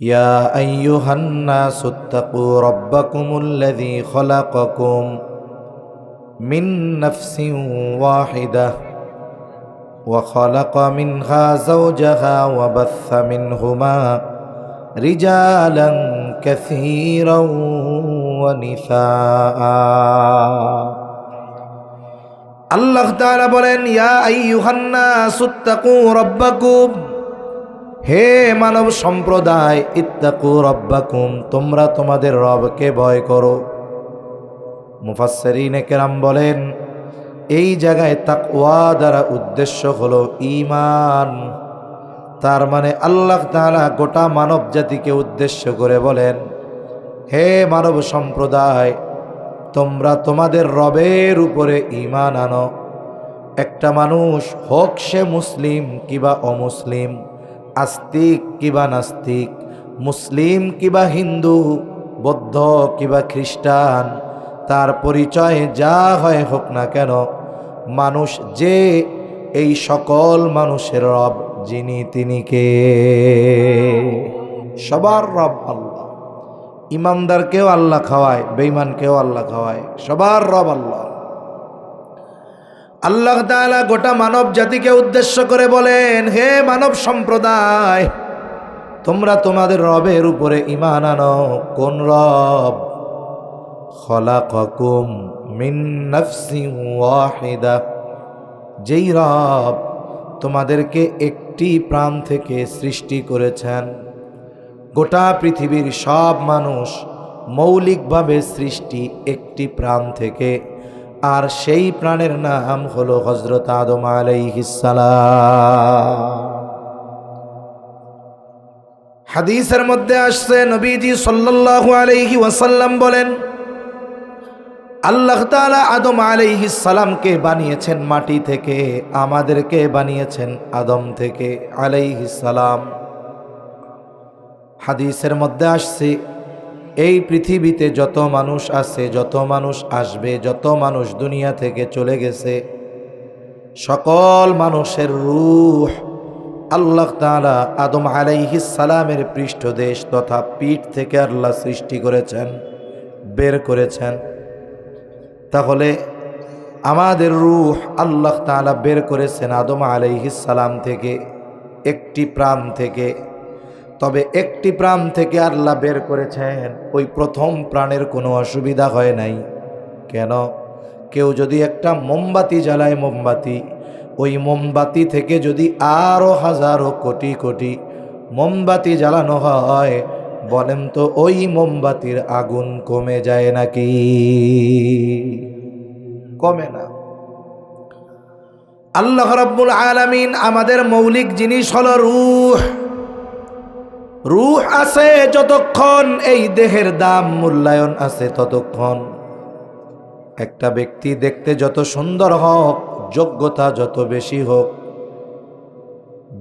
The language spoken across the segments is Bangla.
يا أيها الناس اتقوا ربكم الذي خلقكم من نفس واحدة وخلق منها زوجها وبث منهما رجالا كثيرا ونساء আল্লাহ তাআলা বলেন ইয়া আইয়ুহান নাস ইত্তাকু রাব্বাকুম, হে মানব সম্প্রদায়, ইত্তাকু রাব্বাকুম, তোমরা তোমাদের রবকে ভয় করো। মুফাসসিরিনে কেরাম বলেন এই জায়গায় তাকওয়া দ্বারা উদ্দেশ্য হলো ঈমান। তার মানে আল্লাহ তাআলা গোটা মানব জাতিকে উদ্দেশ্য করে বলেন, হে মানব সম্প্রদায়, তোমরা তোমাদের রবের উপরে ঈমান আনো। একটা মানুষ হোক সে মুসলিম কিবা অমুসলিম, আস্তিক কিবা নাস্তিক, মুসলিম কিবা হিন্দু, বৌদ্ধ কিবা খ্রিস্টান, তার পরিচয় যা হয় হোক না কেন, মানুষ যে এই সকল মানুষের রব যিনি তিনি কে? সবার রব আল্লাহ। ইমানদারকেও আল্লাহ খাওয়ায়, বেঈমানকেও আল্লাহ খাওয়ায়, সবার রব আল্লাহ। আল্লাহ তাআলা গোটা মানব জাতিকে উদ্দেশ্য করে বলেন, হে মানব সম্প্রদায়, তোমরা তোমাদের রবের উপরে ঈমান আনো। কোন রব? খলাকাকুম মিন নাফসিন ওয়াহিদা, যেই রব তোমাদেরকে একটি প্রাণ থেকে সৃষ্টি করেছেন। গোটা পৃথিবীর সব মানুষ মৌলিকভাবে সৃষ্টি একটি প্রাণ থেকে, আর সেই প্রাণের নাম হলো হযরত আদম আলাইহিস সালাম। হাদিসের মধ্যে আসছে, নবীজি সাল্লাল্লাহু আলাইহি ওয়াসাল্লাম বলেন, আল্লাহ তাআলা আদম আলাইহিস সালামকে বানিয়েছেন মাটি থেকে, আমাদেরকে বানিয়েছেন আদম থেকে আলাইহিস সালাম। হাদিসের মধ্যে আসছে, এই পৃথিবীতে যত মানুষ আছে, যত মানুষ আসবে, যত মানুষ দুনিয়া থেকে চলে গেছে, সকল মানুষের রূহ আল্লাহ তাআলা আদম আলাইহিস সালামের পৃষ্ঠদেশ তথা পিঠ থেকে আল্লাহ সৃষ্টি করেছেন, বের করেছেন। তাহলে আমাদের রূহ আল্লাহ তাআলা বের করেছেন আদম আলাইহিস সালাম থেকে, একটি প্রাণ থেকে। তবে একটি প্রাণ থেকে আল্লাহ বের করেছেন, ওই প্রথম প্রাণের কোনো অসুবিধা হয় নাই। কেন? কেউ যদি একটা মোমবাতি জ্বালায়, মোমবাতি, ওই মোমবাতি থেকে যদি আরো হাজারো কোটি কোটি মোমবাতি জ্বালানো হয়, বলেন তো ওই মোমবাতির আগুন কমে যায় নাকি? কমে না। আল্লাহ রাব্বুল আলামিন আমাদের মৌলিক জিনিস হলো রূহ। রূহ আছে যতক্ষণ এই দেহের দাম মূল্যায়ন আছে ততক্ষণ। একটা ব্যক্তি দেখতে যত সুন্দর হোক, যোগ্যতা যত বেশি হোক,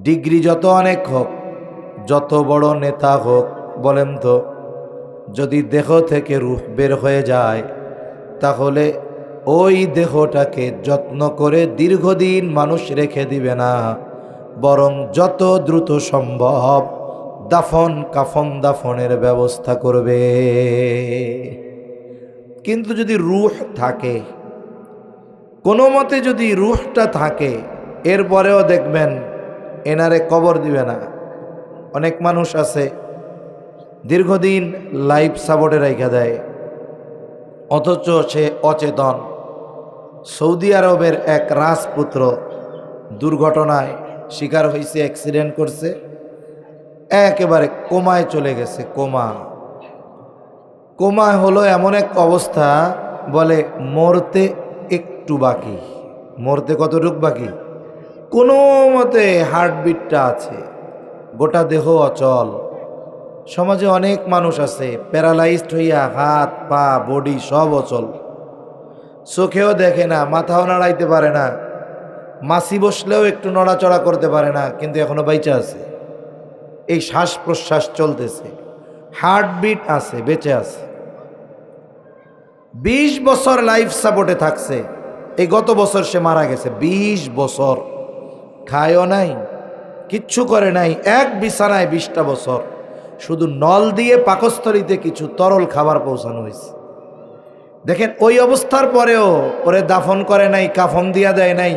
ডিগ্রি যত অনেক হোক, যত বড় নেতা হোক, বলেন তো যদি দেহ থেকে রূহ বের হয়ে যায়, তাহলে ওই দেহটাকে যত্ন করে দীর্ঘদিন মানুষ রেখে দিবে না, বরং যত দ্রুত সম্ভব দাফন কাফন দাফনের ব্যবস্থা করবে। কিন্তু যদি রূহ থাকে, কোনো মতে যদি রূহটা থাকে, এরপরেও দেখবেন এনারে কবর দিবে না। অনেক মানুষ আছে দীর্ঘদিন লাইফ সাপোর্টে রেখে দেয়, অথচ সে অচেতন। সৌদি আরবের এক রাজপুত্র দুর্ঘটনায় শিকার হয়েছে, অ্যাক্সিডেন্ট করছে, একেবারে কোমায় চলে গেছে। কোমা হলো এমন এক অবস্থা, বলে মরতে একটু বাকি। মরতে কতটুকু বাকি? কোনো মতে হার্টবিটটা আছে, গোটা দেহ অচল। সমাজে অনেক মানুষ আছে প্যারালাইজড হইয়া হাত পা বডি সব অচল, চোখেও দেখে না, মাথাও নাড়াইতে পারে না, মাছি বসলেও একটু নড়াচড়া করতে পারে না, কিন্তু এখনো বাইচা আছে। এই শ্বাস প্রশ্বাস চলতেছে, হার্টবিট আছে, বেঁচে আছে। 20 বছর লাইফ সাপোর্টে থাকছে, এই গত বছর সে মারা গেছে। 20 বছর খায়ও নাই, কিচ্ছু করে নাই, এক বিছানায় 20টা বছর। শুধু নল দিয়ে পাকস্থলিতে কিছু তরল খাবার পৌঁছানো হয়েছে। দেখেন ওই অবস্থার পরেও ওরে দাফন করে নাই, কাফন দিয়া দেয় নাই,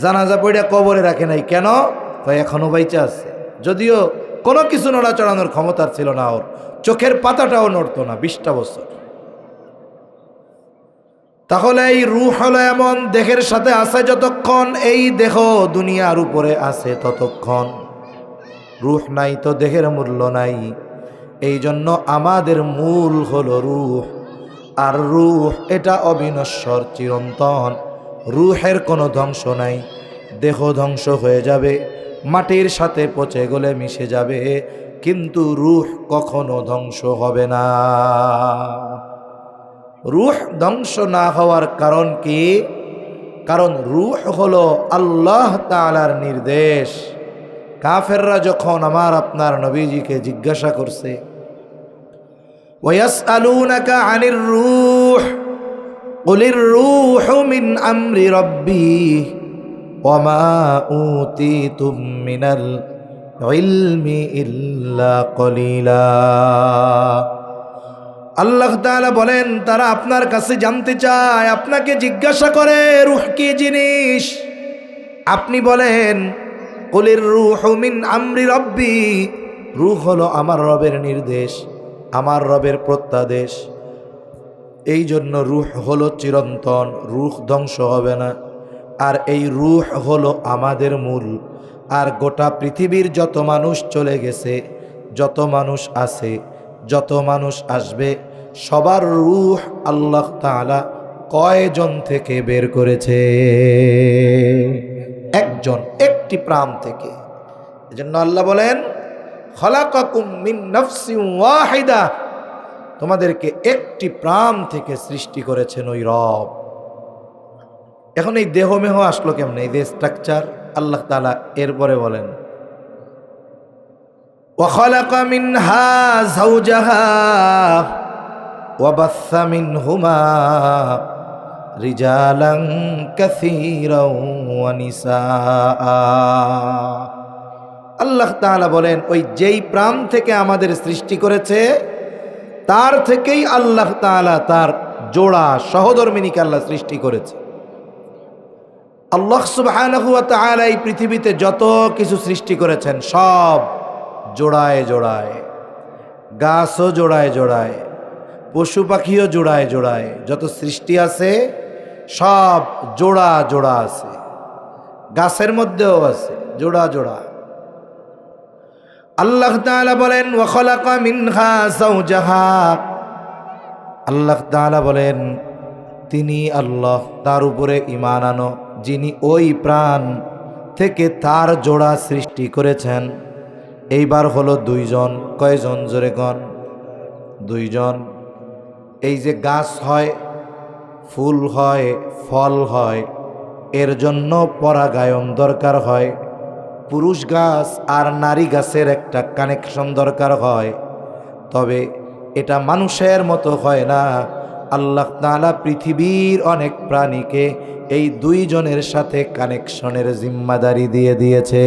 জানাজা পড়িয়া কবরে রাখে নাই। কেন? এখনো বাইচা আছে। যদিও কোনো কিছু নড়াচড়ানোর ক্ষমতার ছিল না, ওর চোখের পাতাটাও নড়তো না 20টা বছর। তাহলে এই রূহ হলো এমন, দেহের সাথে আছে যতক্ষণ, এই দেহ দুনিয়ার উপরে আছে ততক্ষণ। রূহ নাই তো দেহের মূল্য নাই। এই জন্য আমাদের মূল হলো রূহ। আর রূহ এটা অবিনশ্বর, চিরন্তন। রূহের কোনো ধ্বংস নাই। দেহ ধ্বংস হয়ে যাবে, মাটির সাথে পচে গলে মিশে যাবে, কিন্তু রূহ কখনো ধ্বংস হবে না। রূহ ধ্বংস না হওয়ার কারণ কি? কারণ রূহ হলো আল্লাহ তাআলার নির্দেশ। কাফেররা যখন আমার আপনার নবীজিকে জিজ্ঞাসা করছে, ওয়াসআলুনাকা আনির রূহ কুলির রূহু মিন আমরি রাব্বি ওয়া মা উতিতুম মিনাল ইলমি ইল্লা কলিলা। আল্লাহ তাআলা বলেন, তারা আপনার কাছে জানতে চায়, আপনাকে জিজ্ঞাসা করে রূহ কি জিনিস। আপনি বলেন, কুলির রূহু মিন আমরি রাব্বি, রূহ হলো আমার রবের নির্দেশ, আমার রবের প্রত্যাদেশ। এই জন্য রূহ হলো চিরন্তন, রূহ ধ্বংস হবে না। আর এই রূহ হলো আমাদের মূল। আর গোটা পৃথিবীর যত মানুষ চলে গেছে, যত মানুষ আছে, যত মানুষ আসবে, সবার রূহ আল্লাহ তাআলা কয়জন থেকে বের করেছে? একজন, একটি প্রাণ থেকে। এজন্য আল্লাহ বলেন, খলাকাকুম মিন নাফসিন ওয়াহিদা, তোমাদেরকে একটি প্রাণ থেকে সৃষ্টি করেছেন ওই রব। এখন এই দেহমেহ আসলো কেমনে? এই যে স্ট্রাকচার, আল্লাহ তাআলা এরপরে বলেন, وخلق منها زوجها وبث منهما رجالا كثيرا ونساء। আল্লাহ তাআলা বলেন, ওই যেই প্রাণ থেকে আমাদের সৃষ্টি করেছে তার থেকেই আল্লাহ তাআলা তার জোড়া সহধর্মিনীকে আল্লাহ সৃষ্টি করেছে। আল্লাহ সুবহানাহু ওয়া তাআলা এই পৃথিবীতে যত কিছু সৃষ্টি করেছেন সব জোড়ায় জোড়ায়, গাছও জোড়ায় জোড়ায়, পশু পাখিও জোড়ায় জোড়ায়, যত সৃষ্টি আছে সব জোড়া জোড়া আছে। গাছের মধ্যেও আছে জোড়া জোড়া। আল্লাহ তাআলা বলেন, ওয়া খালাকা মিনহা যাওজাহা, আল্লাহ তাআলা বলেন, তিনি আল্লাহ, তার উপরে ঈমান আনো, যিনি ওই প্রাণ থেকে তার জোড়া সৃষ্টি করেছেন। এইবার হলো দুইজন। কয়জন? জোরে গণ। দুইজন। এই যে গাছ হয়, ফুল হয়, ফল হয়, এর জন্য পরাগায়ন দরকার হয়। পুরুষ গাছ আর নারী গাছের একটা কানেকশন দরকার হয়। তবে এটা মানুষের মতো হয় না। আল্লাহ তাআলা পৃথিবীর অনেক প্রাণীকে এই দুইজনের সাথে কানেকশনের জিম্মাদারি দিয়ে দিয়েছে।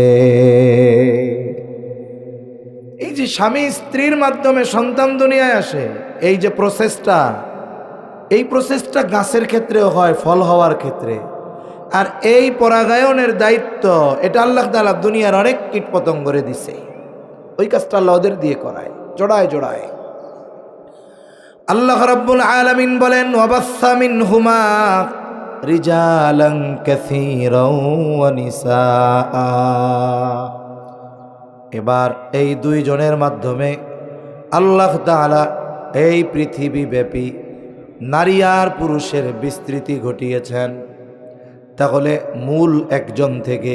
এই যে স্বামী স্ত্রীর মাধ্যমে সন্তান দুনিয়ায় আসে, এই যে প্রসেসটা, এই প্রসেসটা গাছের ক্ষেত্রেও হয়, ফল হওয়ার ক্ষেত্রে। আর এই পরাগায়নের দায়িত্ব এটা আল্লাহ তাআলা দুনিয়ার অনেক কীট পতঙ্গরে দিছে। ওই কাজটা আল্লাহ ওদের দিয়ে করায়, জোড়ায় জোড়ায়। আল্লাহ রাব্বুল আলামিন বলেন, ওয়াবাসসা মিনহুমা রিজালান কাসীরাও ওয়া নিসাআ। এবার এই দুইজনের মাধ্যমে আল্লাহ তাআলা এই পৃথিবী ব্যাপী নারী আর পুরুষের বিস্তৃতি ঘটিয়েছেন। তাহলে মূল একজন থেকে,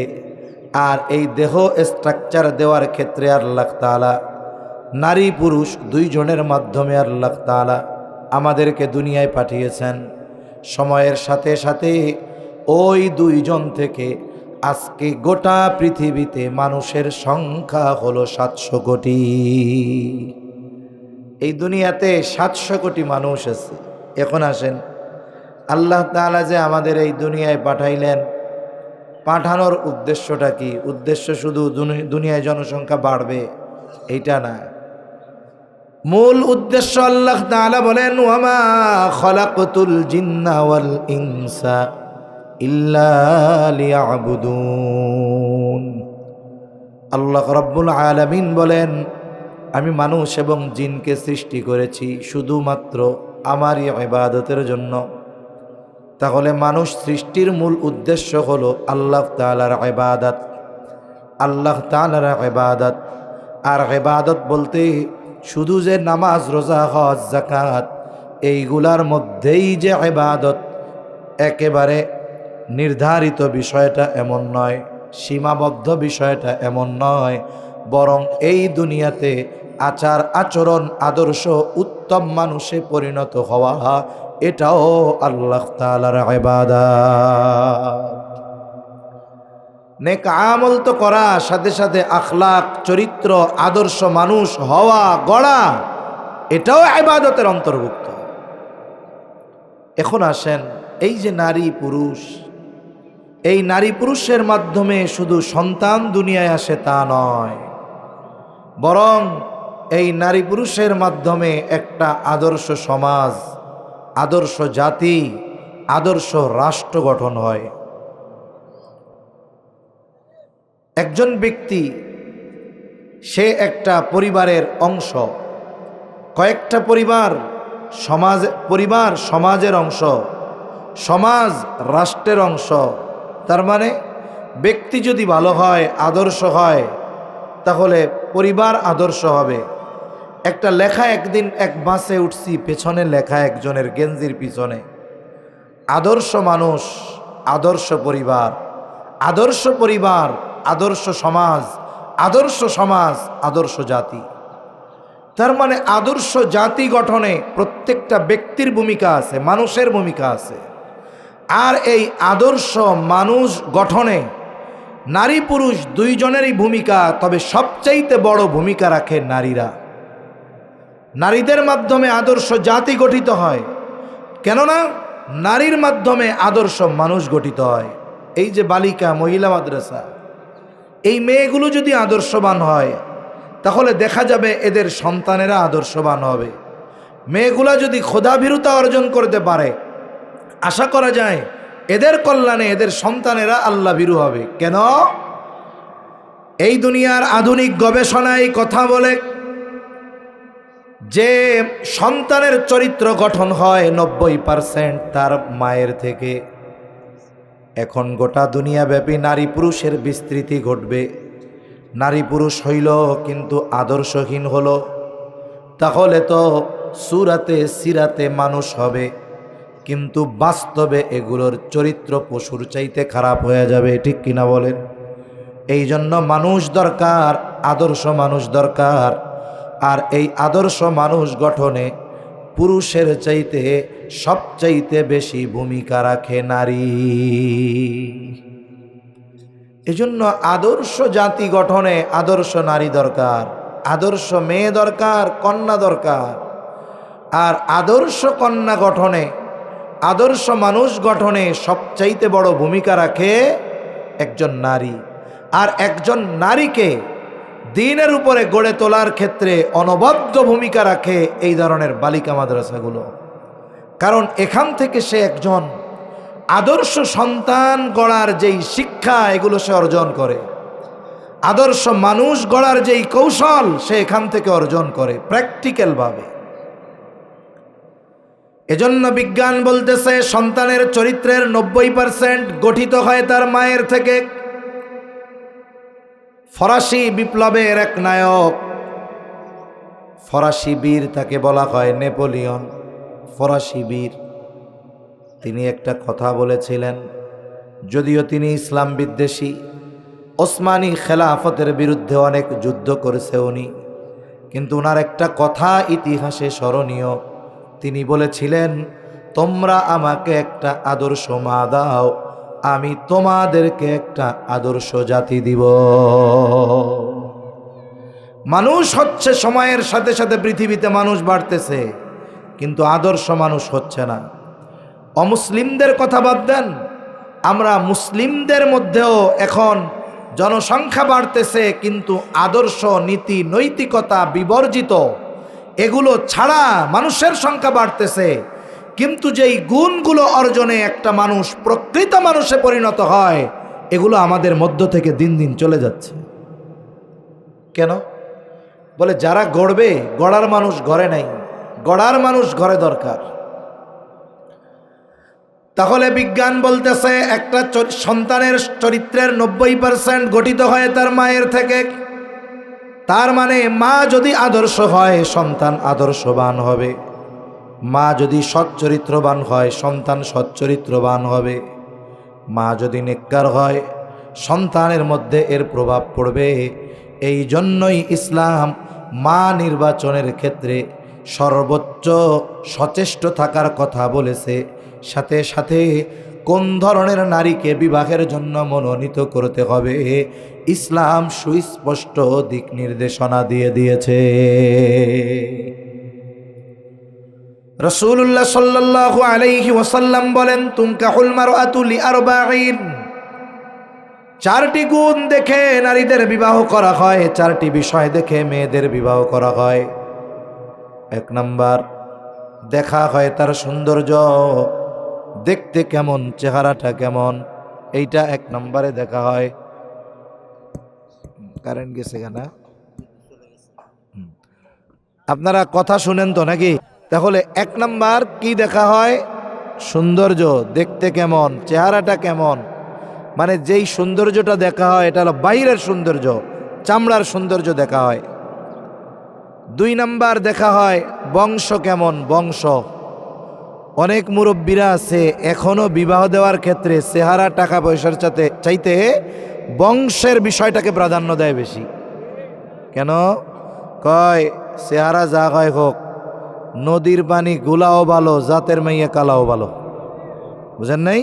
আর এই দেহ স্ট্রাকচার দেওয়ার ক্ষেত্রে আল্লাহ তাআলা নারী পুরুষ দুইজনের মাধ্যমে আল্লাহ তাআলা আমাদেরকে দুনিয়ায় পাঠিয়েছেন। সময়ের সাথে সাথে ওই দুইজন থেকে আজকে গোটা পৃথিবীতে মানুষের সংখ্যা হলো 700 কোটি। এই দুনিয়াতে 700 কোটি মানুষ আছে। এখন আসেন, আল্লাহ তাআলা যে আমাদের এই দুনিয়ায় পাঠাইলেন, পাঠানোর উদ্দেশ্যটা কি? উদ্দেশ্য শুধু দুনিয়ায় জনসংখ্যা বাড়বে এইটা না। মূল উদ্দেশ্য আল্লাহ তাআলা বলেন, ওয়ামা খলাকতুল জিন্না ওয়াল ইনসা ইল্লা লিয়াবুদুন। আল্লাহ রাব্বুল আলামিন বলেন, আমি মানুষ এবং জিনকে সৃষ্টি করেছি শুধুমাত্র আমারই ইবাদতের জন্য। তাহলে মানুষ সৃষ্টির মূল উদ্দেশ্য হলো আল্লাহ তাআলার ইবাদত, আল্লাহ তাআলার ইবাদত। আর ইবাদত বলতে শুধু যে নামাজ, রোজা, হজ, যাকাত এইগুলার মধ্যেই যে ইবাদত, একেবারে নির্ধারিত বিষয়টা এমন নয়, সীমাবদ্ধ বিষয়টা এমন নয়, বরং এই দুনিয়াতে আচার আচরণ আদর্শ উত্তম মানুষে পরিণত হওয়া, এটাও আল্লাহ তাআলার ইবাদত। নেক আমল তো করা, সাথে সাথে আখলাক, চরিত্র, আদর্শ মানুষ হওয়া, গড়া, এটাও ইবাদতের অন্তর্ভুক্ত। এখন আসেন, এই যে নারী পুরুষ, এই নারী পুরুষের মাধ্যমে শুধু সন্তান দুনিয়ায় আসে তা নয়, বরং এই নারী পুরুষের মাধ্যমে একটা আদর্শ সমাজ, আদর্শ জাতি, আদর্শ রাষ্ট্র গঠন হয়। একজন ব্যক্তি সে একটা পরিবারের অংশ, কয়েকটা পরিবার সমাজের অংশ, সমাজ রাষ্ট্রের অংশ। তার মানে ব্যক্তি যদি ভালো হয়, আদর্শ হয়, তাহলে পরিবার আদর্শ হবে। একটা লেখা, একদিন এক বাসে উঠছি, পেছনে লেখা একজনের গেঞ্জির পিছনে, আদর্শ মানুষ, আদর্শ পরিবার, আদর্শ পরিবার, আদর্শ সমাজ, আদর্শ সমাজ, আদর্শ জাতি। তার মানে আদর্শ জাতি গঠনে প্রত্যেকটা ব্যক্তির ভূমিকা আছে, মানুষের ভূমিকা আছে। আর এই আদর্শ মানুষ গঠনে নারী পুরুষ দুইজনেরই ভূমিকা, তবে সবচাইতে বড় ভূমিকা রাখে নারীরা। নারীদের মাধ্যমে আদর্শ জাতি গঠিত হয়, কেননা নারীর মাধ্যমে আদর্শ মানুষ গঠিত হয়। এই যে বালিকা, মহিলা মাদ্রাসা, এই মেয়েগুলো যদি আদর্শবান হয়, তাহলে দেখা যাবে এদের সন্তানেরা আদর্শবান হবে। মেয়েগুলা যদি খোদাভীরুতা অর্জন করতে পারে, আশা করা যায় এদের কল্যাণে এদের সন্তানেরা আল্লাহ ভীরু হবে। কেন? এই দুনিয়ার আধুনিক গবেষণায় কথা বলে যে সন্তানের চরিত্র গঠন হয় 90% তার মায়ের থেকে। এখন গোটা দুনিয়াব্যাপী নারী পুরুষের বিস্তৃতি ঘটবে। নারী পুরুষ হইল কিন্তু আদর্শহীন হলো, তাহলে তো সুরাতে সিরাতে মানুষ হবে, কিন্তু বাস্তবে এগুলোর চরিত্র পশুর চাইতে খারাপ হয়ে যাবে। ঠিক কিনা বলেন? এই জন্য মানুষ দরকার, আদর্শ মানুষ দরকার। আর এই আদর্শ মানুষ গঠনে পুরুষের চাইতে সবচাইতে বেশি ভূমিকা রাখে নারী। এজন্য আদর্শ জাতি গঠনে আদর্শ নারী দরকার, আদর্শ মেয়ে দরকার, কন্যা দরকার। আর আদর্শ কন্যা গঠনে, আদর্শ মানুষ গঠনে সবচাইতে বড় ভূমিকা রাখে একজন নারী। আর একজন নারীকে দ্বীনের উপরে গড়ে তোলার ক্ষেত্রে অনবদ্য ভূমিকা রাখে এই ধরনের বালিকা মাদ্রাসাগুলো। কারণ এখান থেকে সে একজন আদর্শ সন্তান গড়ার যেই শিক্ষা, এগুলো সে অর্জন করে। আদর্শ মানুষ গড়ার যেই কৌশল, সে এখান থেকে অর্জন করে প্র্যাকটিক্যালভাবে। এজন্য বিজ্ঞান বলতেছে সন্তানের চরিত্রের 90% গঠিত হয় তার মায়ের থেকে। ফরাসি বিপ্লবের এক নায়ক, ফরাসি বীর, তাকে বলা হয় নেপোলিয়ন, ফরাসি বীর। তিনি একটা কথা বলেছিলেন, যদিও তিনি ইসলাম বিদ্বেষী, ওসমানী খেলাফতের বিরুদ্ধে অনেক যুদ্ধ করেছে উনি, কিন্তু ওনার একটা কথা ইতিহাসে স্মরণীয়। তিনি বলেছিলেন, তোমরা আমাকে একটা আদর্শ মা দাও, আমি তোমাদেরকে একটা আদর্শ জাতি দিব। মানুষ হচ্ছে, সময়ের সাথে সাথে পৃথিবীতে মানুষ বাড়তেছে, কিন্তু আদর্শ মানুষ হচ্ছে না। অমুসলিমদের কথা বাদ দেন, আমরা মুসলিমদের মধ্যেও এখন জনসংখ্যা বাড়তেছে, কিন্তু আদর্শ, নীতি, নৈতিকতা বিবর্জিত এগুলো ছাড়া মানুষের সংখ্যা বাড়তেছে, কিন্তু যেই গুণগুলো অর্জনে একটা মানুষ প্রকৃত মানুষে পরিণত হয়, এগুলো আমাদের মধ্য থেকে দিন দিন চলে যাচ্ছে। কেন? বলে যারা গড়বে, গড়ার মানুষ ঘরে নাই, গড়ার মানুষ ঘরে দরকার। তাহলে বিজ্ঞান বলতেছে একটা সন্তানের চরিত্রের 90% গঠিত হয় তার মায়ের থেকে। তার মানে মা যদি আদর্শ হয়, সন্তান আদর্শবান হবে। মা যদি সচ্চরিত্রবান হয়, সন্তান সচ্চরিত্রবান হবে। মা যদি নেককার হয়, সন্তানের মধ্যে এর প্রভাব পড়বে। এই জন্যই ইসলাম মা নির্বাচনের ক্ষেত্রে সর্বোচ্চ সচেষ্ট থাকার কথা বলেছে। সাথে সাথে কোন ধরনের নারীকে বিবাহের জন্য মনোনীত করতে হবে, ইসলাম সুস্পষ্ট দিক নির্দেশনা দিয়ে দিয়েছে। রাসূলুল্লাহ সাল্লাল্লাহু আলাইহি ওয়াসাল্লাম বলেন, তুনকাহুল মারআতু লিআরবাঈন। 4টি গুণ দেখে নারীদের বিবাহ করা হয়, 4টি বিষয় দেখে মেয়েদের বিবাহ করা হয়। 1 নাম্বার, দেখা হয় তার সৌন্দর্য, দেখতে কেমন, চেহারাটা কেমন, এইটা 1 নম্বরে দেখা হয়। কারেন্ট গেছে কেনা? আপনারা কথা শুনেন তো নাকি? তাহলে 1 নাম্বার কি দেখা হয়? সৌন্দর্য, দেখতে কেমন, চেহারাটা কেমন। মানে যেই সৌন্দর্যটা দেখা হয় এটা হলো বাইরের সৌন্দর্য, চামড়ার সৌন্দর্য দেখা হয়। 2 নাম্বার দেখা হয় বংশ কেমন, বংশ। অনেক মুরব্বীরা আছে এখনো বিবাহ দেওয়ার ক্ষেত্রে চেহারা টাকা পয়সার চাইতে বংশের বিষয়টাকে প্রাধান্য দেয় বেশি। কেন? কয় চেহারা যা হয় হোক, নদীর পানি গুলাও ভালো, জাতের মাইয়া কালাও ভালো। বুঝেন নাই?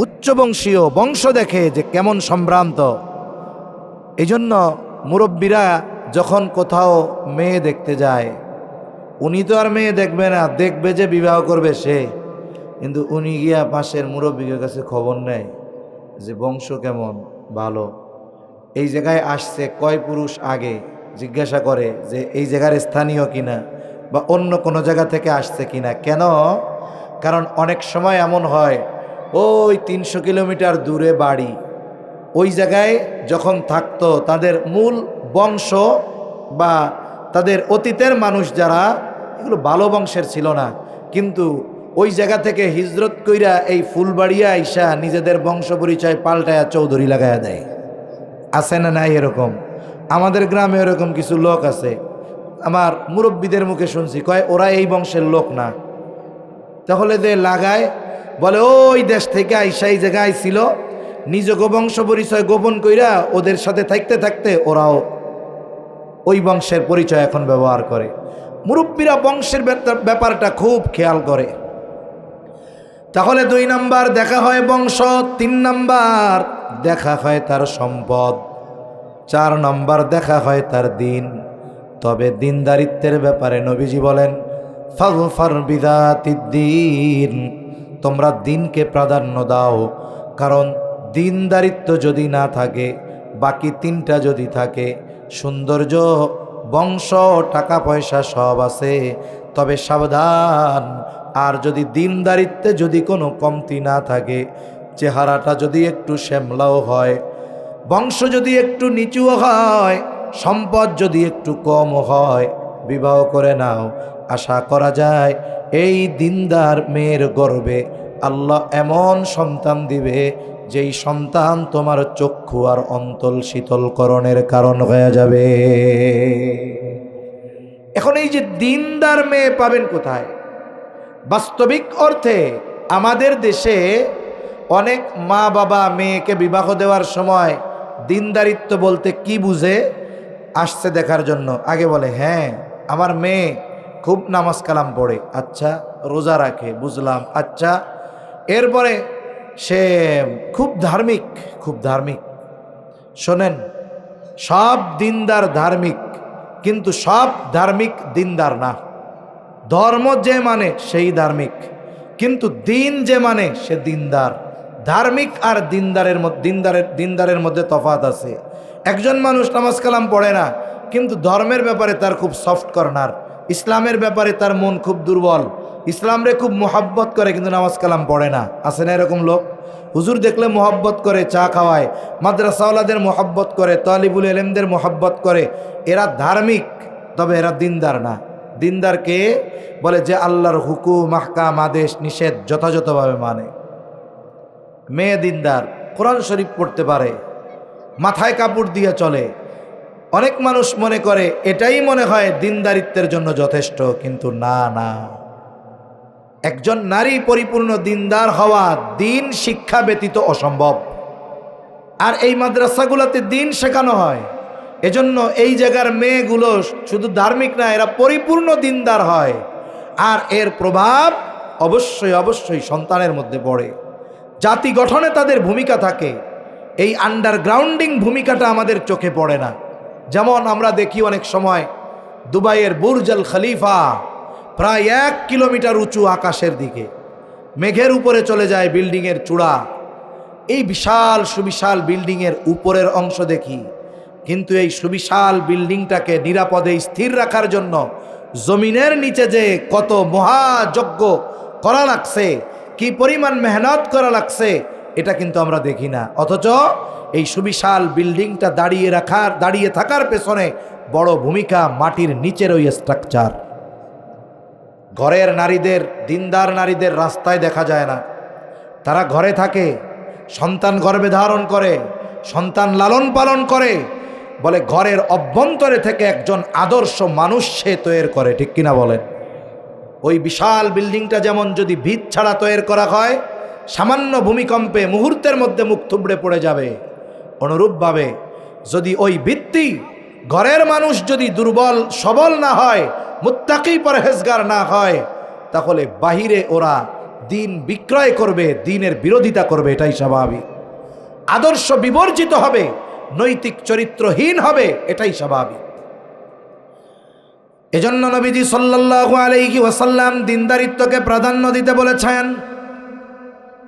উচ্চবংশীয় বংশ দেখে যে কেমন সম্ভ্রান্ত। এই জন্য মুরব্বীরা যখন কোথাও মেয়ে দেখতে যায়, উনি তো আর মেয়ে দেখবে না, দেখবে যে বিবাহ করবে সে, কিন্তু উনি গিয়া পাশের মুরব্বীর কাছে খবর নেয় যে বংশ কেমন, ভালো, এই জায়গায় আসছে কয় পুরুষ আগে, জিজ্ঞাসা করে যে এই জায়গার স্থানীয় কিনা বা অন্য কোনো জায়গা থেকে আসছে কিনা। কেন? কারণ অনেক সময় এমন হয় ওই 300 কিলোমিটার দূরে বাড়ি, ওই জায়গায় যখন থাকতো তাদের মূল বংশ বা তাদের অতীতের মানুষ যারা, এগুলো ভালো বংশের ছিল না, কিন্তু ওই জায়গা থেকে হিজরত কইরা এই ফুলবাড়িয়া আইসা নিজেদের বংশ পরিচয় পাল্টায়া চৌধুরী লাগায়া দেয়। আছে না নাই এরকম? আমাদের গ্রামে এরকম কিছু লোক আছে, আমার মুরব্বীদের মুখে শুনছি, কয় ওরা এই বংশের লোক না। তাহলে যে লাগায় বলে ওই দেশ থেকে আইসা এই জায়গায় ছিল, নিজকে বংশ পরিচয় গোপন কইরা ওদের সাথে থাকতে থাকতে ওরাও ওই বংশের পরিচয় এখন ব্যবহার করে। মুরব্বীরা বংশের ব্যাপারটা খুব খেয়াল করে। তাহলে 2 নাম্বার দেখা হয় বংশ, 3 নাম্বার দেখা হয় তার সম্পদ, 4 নাম্বার দেখা হয় তার দিন। তবে দিনদারিত্বের ব্যাপারে নবীজি বলেন, ফাযফার বিযাতিদ্দীন, তোমরা দিনকে প্রাধান্য দাও। কারণ দিনদারিত্ব যদি না থাকে, বাকি 3টা যদি থাকে, সৌন্দর্য, বংশ, টাকা পয়সা সব আছে, তবে সাবধান, আর যদি দিনদারিত্বে যদি কোনো কমতি না থাকে, চেহারাটা যদি একটু শ্যামলাও হয়, বংশ যদি একটু নিচুও হয়, সম্পদ যদি একটু কম হয়, বিবাহ করে নাও। আশা করা যায় এই দিনদার মেয়ের গর্ভে আল্লাহ এমন সন্তান দিবে যেই সন্তান তোমার চক্ষু আর অন্তল শীতলকরণের কারণ হয়ে যাবে। এখন এই যে দিনদার মেয়ে পাবেন কোথায়? বাস্তবিক অর্থে আমাদের দেশে অনেক মা বাবা মেয়েকে বিবাহ দেওয়ার সময় দিনদারিত্ব বলতে কি বুঝে? আসছে দেখার জন্য, আগে বলে হ্যাঁ আমার মেয়ে খুব নামাজ কালাম পড়ে, আচ্ছা রোজা রাখে, বুঝলাম, আচ্ছা, এরপরে সে খুব ধার্মিক, খুব ধার্মিক। শোনেন, সব দিনদার ধার্মিক, কিন্তু সব ধার্মিক দিনদার না। ধর্ম যে মানে সেই ধার্মিক, কিন্তু দিন যে মানে সে দিনদার। ধার্মিক আর দিনদারের মধ্যে তফাৎ আছে। একজন মানুষ নামাজ কালাম পড়ে না, কিন্তু ধর্মের ব্যাপারে তার খুব সফট কর্নার, ইসলামের ব্যাপারে তার মন খুব দুর্বল, ইসলামরে খুব মোহাব্বত করে কিন্তু নামাজ কালাম পড়ে না। আছে না এরকম লোক? হুজুর দেখলে মোহাব্বত করে, চা খাওয়ায়, মাদ্রাসাওয়ালাদের মোহাব্বত করে, তালিবুল ইলমদের মোহাব্বত করে। এরা ধার্মিক, তবে এরা দিনদার না। দিনদার কে? বলে যে আল্লাহর হুকুম, আহকাম, আদেশ নিষেধ যথাযথভাবে মানে। মেয়ে দিনদার, কোরআন শরীফ পড়তে পারে, মাথায় কাপড় দিয়ে চলে। অনেক মানুষ মনে করে, এটাই মনে হয় দিনদারিত্বের জন্য যথেষ্ট, কিন্তু না না। একজন নারী পরিপূর্ণ দিনদার হওয়া দিন শিক্ষা ব্যতীত অসম্ভব। আর এই মাদ্রাসাগুলোতে দিন শেখানো হয়, এজন্য এই জায়গার মেয়েগুলো শুধু ধার্মিক না, এরা পরিপূর্ণ দিনদার হয়। আর এর প্রভাব অবশ্যই অবশ্যই সন্তানের মধ্যে পড়ে। জাতি গঠনে তাদের ভূমিকা থাকে। এই আন্ডারগ্রাউন্ডিং ভূমিকাটা আমাদের চোখে পড়ে না। যেমন আমরা দেখি অনেক সময় দুবাইয়ের বুর্জ আল খলিফা প্রায় 1 কিলোমিটার উঁচু আকাশের দিকে, মেঘের উপরে চলে যায় বিল্ডিংয়ের চূড়া। এই বিশাল সুবিশাল বিল্ডিংয়ের উপরের অংশ দেখি, কিন্তু এই সুবিশাল বিল্ডিংটাকে নিরাপদে স্থির রাখার জন্য জমিনের নিচে যে কত মহাযজ্ঞ করা লাগছে, কি পরিমাণ মেহনত করা লাগছে, এটা কিন্তু আমরা দেখি না। অথচ এই সুবিশাল বিল্ডিংটা দাঁড়িয়ে থাকার পেছনে বড় ভূমিকা মাটির নিচের ওই স্ট্রাকচার। ঘরের নারীদের, দিনদার নারীদের রাস্তায় দেখা যায় না, তারা ঘরে থাকে, সন্তান গর্ভে ধারণ করে, সন্তান লালন পালন করে। বলে ঘরের অভ্যন্তরে থেকে একজন আদর্শ মানুষ সে তৈরি করে, ঠিক কিনা বলেন? ওই বিশাল বিল্ডিংটা যেমন যদি ভিত ছাড়া তৈরি করা হয়, সামান্য ভূমিকম্পে মুহূর্তের মধ্যে মুখ থুবড়ে পড়ে যাবে, অনুরূপভাবে যদি ওই ভিত্তি ঘরের মানুষ যদি দুর্বল সবল না হয়, মুত্তাকি পরহেজগার না হয়, তাহলে বাহিরে ওরা দিন বিক্রয় করবে, দিনের বিরোধিতা করবে, এটাই স্বাভাবিক। আদর্শ বিবর্জিত হবে, নৈতিক চরিত্রহীন হবে, এটাই স্বাভাবিক। এজন্য নবীজি সাল্লাল্লাহু আলাইহি ওয়াসাল্লাম দিনদারিত্বকে প্রাধান্য দিতে বলেছেন।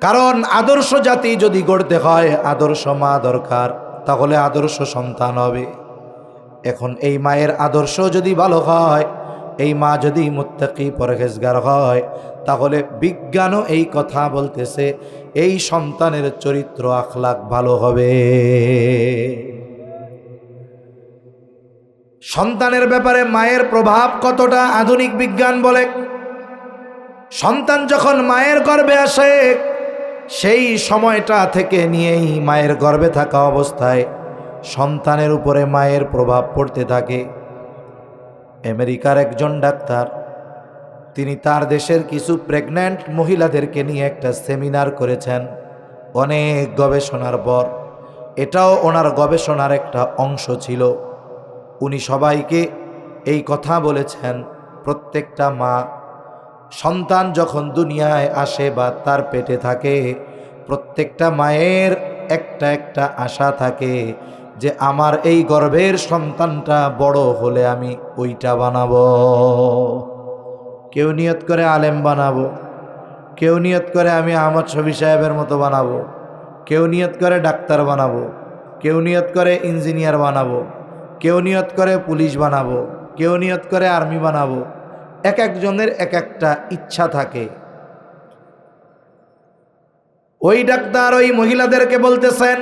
কারণ আদর্শ জাতি যদি গড়তে হয়, আদর্শ মা দরকার, তাহলে আদর্শ সন্তান হবে। এখন এই মায়ের আদর্শ যদি ভালো হয়, এই মা যদি মুত্তাকি পরহেজগার হয়, তাহলে বিজ্ঞানও এই কথা বলতেছে এই সন্তানের চরিত্র আখলাক ভালো হবে। সন্তানের ব্যাপারে মায়ের প্রভাব কতটা আধুনিক বিজ্ঞান বলে, সন্তান যখন মায়ের গর্ভে আসে, সেই সময়টা থেকে নিয়েই মায়ের গর্ভে থাকা অবস্থায় সন্তানের উপরে মায়ের প্রভাব পড়তে থাকে। আমেরিকার একজন ডাক্তার, তিনি তার দেশের কিছু প্রেগন্যান্ট মহিলাদেরকে নিয়ে একটা সেমিনার করেছেন। অনেক গবেষণার পর এটাও ওনার গবেষণার একটা অংশ ছিল। উনি সবাইকে এই কথা বলেছেন, প্রত্যেকটা মা সন্তান যখন দুনিয়ায় আসে বা তার পেটে থাকে, প্রত্যেকটা মায়ের একটা একটা আশা থাকে যে আমার এই গর্ভের সন্তানটা বড় হলে আমি ওইটা বানাবো। কেউ নিয়ত করে আলেম বানাবো, কেউ নিয়ত করে আমি আহমদ শফি সাহেবের মতো বানাবো, কেউ নিয়ত করে ডাক্তার বানাবো, কেউ নিয়ত করে ইঞ্জিনিয়ার বানাবো, কেউ নিয়ত করে পুলিশ বানাবো, কেউ নিয়ত করে আর্মি বানাবো। এক একজনের এক একটা ইচ্ছা থাকে। ওই ডাক্তার ওই মহিলাদেরকে বলতেছেন,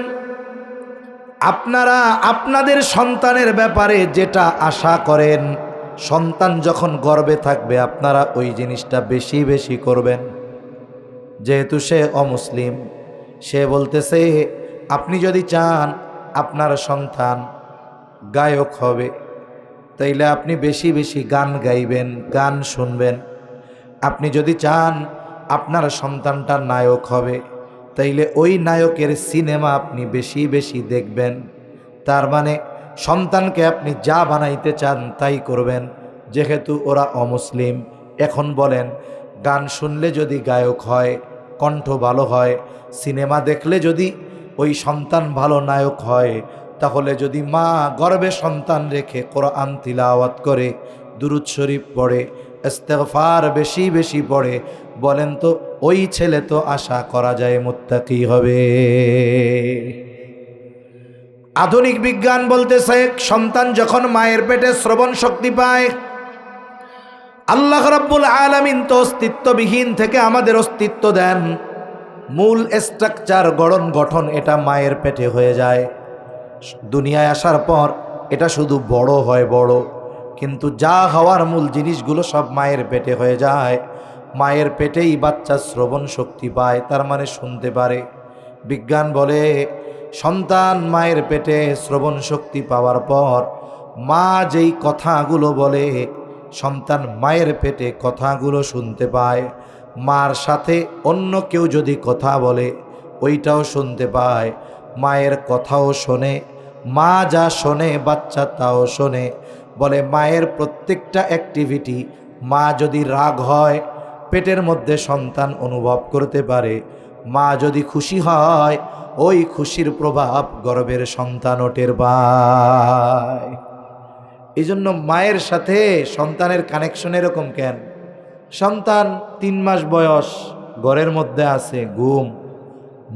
আপনারা আপনাদের সন্তানের ব্যাপারে যেটা আশা করেন, সন্তান যখন গর্ভে থাকবে আপনারা ওই জিনিসটা বেশি বেশি করবেন। যেহেতু সে অমুসলিম, সে বলতেছে আপনি যদি চান আপনার সন্তান গায়ক হবে, তাইলে আপনি বেশি বেশি গান গাইবেন, গান শুনবেন। আপনি যদি চান আপনার সন্তানটা নায়ক হবে, তাইলে ওই নায়কের সিনেমা আপনি বেশি বেশি দেখবেন। তার মানে সন্তানকে আপনি যা বানাইতে চান তাই করবেন। যেহেতু ওরা অমুসলিম, এখন বলেন গান শুনলে যদি গায়ক হয়, কণ্ঠ ভালো হয়, সিনেমা দেখলে যদি ওই সন্তান ভালো নায়ক হয়, তাহলে যদি মা গর্ভে সন্তান রেখে কোরআন তিলাওয়াত করে, দুরূদ শরীফ পড়ে, ইস্তেগফার বেশি বেশি পড়ে, বলেন তো ওই ছেলে তো আশা করা যায় মুত্তাকি হবে। আধুনিক বিজ্ঞান বলতেছে সন্তান যখন মায়ের পেটে শ্রবণ শক্তি পায়, আল্লাহ রাব্বুল আলামিন তো অস্তিত্ববিহীন থেকে আমাদের অস্তিত্ব দেন। মূল স্ট্রাকচার গঠন এটা মায়ের পেটে হয়ে যায়। দুনিয়ায় আসার পর এটা শুধু বড় হয় বড়, কিন্তু যা হওয়ার মূল জিনিসগুলো সব মায়ের পেটে হয়ে যায়। মায়ের পেটেই বাচ্চা শ্রবণ শক্তি পায়, তার মানে শুনতে পারে। বিজ্ঞান বলে সন্তান মায়ের পেটে শ্রবণ শক্তি পাওয়ার পর মা যেই কথাগুলো বলে সন্তান মায়ের পেটে কথাগুলো শুনতে পায়। মার সাথে অন্য কেউ যদি কথা বলে ওইটাও শুনতে পায়। মায়ের কথাও শোনে, মা যা শোনে বাচ্চা তাও শোনে। বলে মায়ের প্রত্যেকটা অ্যাক্টিভিটি, মা যদি রাগ হয় পেটের মধ্যে সন্তান অনুভব করতে পারে, মা যদি খুশি হয় ওই খুশির প্রভাব গর্ভের সন্তানও টের পায়। এই জন্য মায়ের সাথে সন্তানের কানেকশন এরকম কেন? সন্তান 3 মাস বয়স, ঘরের মধ্যে আছে ঘুম,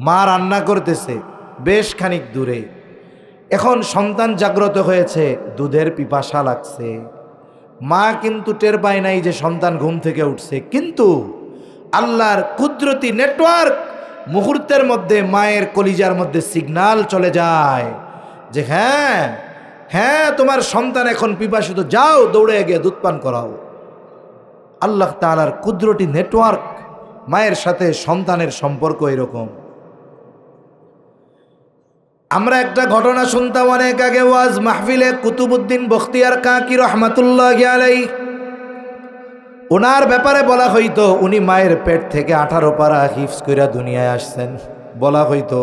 মা রান্না করতেছে বেশ খানিক দূরে। এখন সন্তান জাগ্রত হয়েছে, দুধের পিপাসা লাগছে। মা কিন্তু টের পায় নাই যে সন্তান ঘুম থেকে উঠছে, কিন্তু আল্লাহর কুদরতি নেটওয়ার্ক মুহূর্তের মধ্যে মায়ের কলিজার মধ্যে সিগন্যাল চলে যায় যে হ্যাঁ হ্যাঁ তোমার সন্তান এখন পিপাসিত, যাও দৌড়ে গিয়ে দুধ পান করাও। আল্লাহ তাআলার কুদরতি নেটওয়ার্ক, মায়ের সাথে সন্তানের সম্পর্ক এরকম। আমরা একটা ঘটনা শুনতাম অনেক আগে ওয়াজ মাহফিলে, কুতুবউদ্দিন বখতিয়ার কাকি রহমাতুল্লাহি আলাইহি, ওনার ব্যাপারে বলা হইতো উনি মায়ের পেট থেকে 18 পারা হিফজ কইরা দুনিয়ায় আসছেন, বলা হইতো।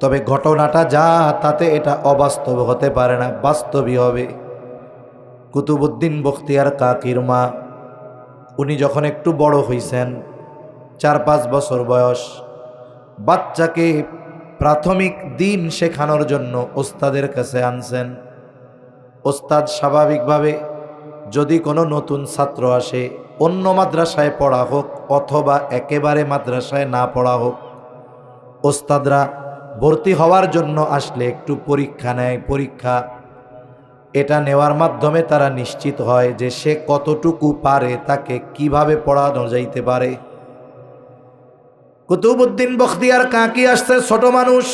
তবে ঘটনাটা যা তাতে এটা অবাস্তব হতে পারে না, বাস্তবই হবে। কুতুবউদ্দিন বখতিয়ার কাকির মা, উনি যখন একটু বড় হইছেন, 4-5 বছর বয়স, বাচ্চাকে প্রাথমিক দিন শেখানোর জন্য ওস্তাদের কাছে আনছেন। ওস্তাদ স্বাভাবিকভাবে যদি কোনো নতুন ছাত্র আসে, অন্য মাদ্রাসায় পড়া হোক অথবা একেবারে মাদ্রাসায় না পড়া হোক, ওস্তাদরা ভর্তি হওয়ার জন্য আসলে একটু পরীক্ষা নেয়। পরীক্ষা এটা নেওয়ার মাধ্যমে তারা নিশ্চিত হয় যে সে কতটুকু পারে, তাকে কিভাবে পড়ানো যাইতে পারে। কুতুবউদ্দিন বখতিয়ার কাকি আসছে, ছোট মানুষ,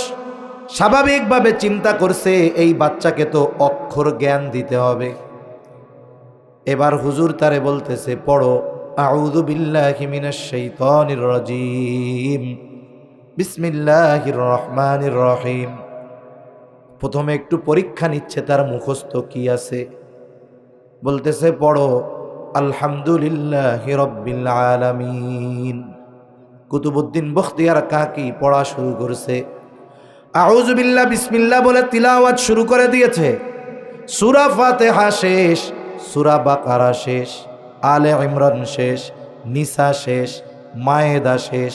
স্বাভাবিকভাবে চিন্তা করছে এই বাচ্চাকে তো অক্ষর জ্ঞান দিতে হবে। এবার হুজুর তারে বলতেছে পড়ো আউযু বিল্লাহি মিনাশ শাইতানির রাজিম বিসমিল্লাহির রহমানির রহিম। প্রথমে একটু পরীক্ষা নিচ্ছে তার মুখস্থ কি আছে। বলতেছে পড়ো আলহামদুলিল্লাহি রাব্বিল আলামিন। কুতুবউদ্দিন বখতিয়ার কাকি পড়া শুরু করছে। আউযু বিল্লাহ বিসমিল্লাহ বলে তিলাওয়াত শুরু করে দিয়েছে। সূরা ফাতিহা শেষ, সূরা বাকারা শেষ, আলে ইমরান শেষ, নিসা শেষ, মায়েদা শেষ।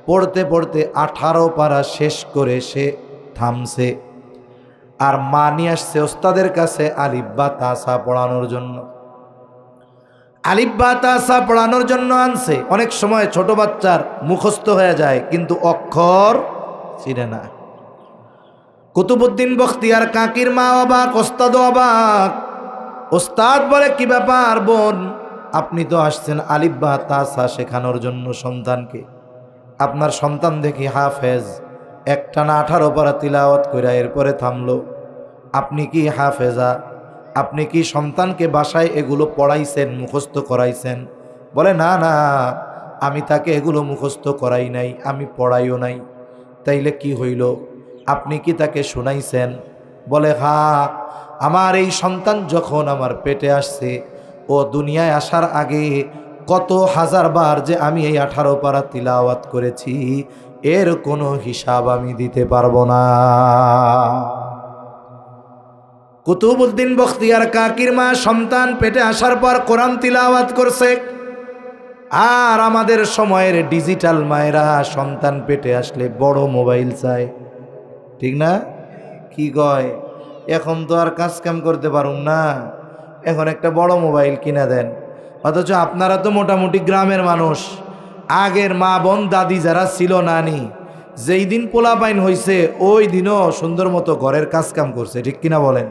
পড়তে পড়তে 18 পারা শেষ করে সে থামছে। আর মা নিয়ে আসছে ওস্তাদের কাছে আলিফ বা তাসা পড়ানোর জন্য। আলিফ বা তাসা পড়ানোর জন্য আনছে। অনেক সময় ছোট বাচ্চার মুখস্থ হয়ে যায় কিন্তু অক্ষর চিনে না। কুতুবউদ্দিন বখতিয়ার কাকির মা অবাক, ওস্তাদ অবাক। ওস্তাদ বলে কি ব্যাপার বোন, আপনি তো আসছেন আলিফ বা তাসা শেখানোর জন্য সন্তানকে, আপনার সন্তান দেখি হাফেজ, একটানা 18 পারা তিলাওয়াত কইরা এরপরে থামলো। আপনি কি হাফেজা? আপনি কি সন্তানকে বাসায় এগুলো পড়াইছেন, মুখস্থ করাইছেন? বলে না না, আমি তাকে এগুলো মুখস্থ করাই নাই, আমি পড়াইও নাই। তাইলে কি হইল? আপনি কি তাকে শোনাইছেন? বলে হ্যাঁ, আমার এই সন্তান যখন আমার পেটে আসছে, ও দুনিয়ায় আসার আগে কত হাজার বার যে আমি এই 18 পারা তিলাওয়াত করেছি, এর কোনো হিসাব আমি দিতে পারবো না। কুতুবউদ্দিন বখতিয়ার কাকির মা সন্তান পেটে আসার পর কোরআন তিলাওয়াত করছে। আর আমাদের সময়ের ডিজিটাল মায়েরা সন্তান পেটে আসলে বড় মোবাইল চায়, ঠিক না? কি কয়, এখন তো আর কাজ কাম করতে পারুম না, এখন একটা বড় মোবাইল কিনে দেন। অথচ আপনারা তো মোটামুটি গ্রামের মানুষ, আগের মা বোন দাদি যারা ছিল, নানি, যেই দিন পোলাপাইন হয়েছে ওই দিনও সুন্দর মতো ঘরের কাজ কাম করছে, ঠিক কিনা বলেন?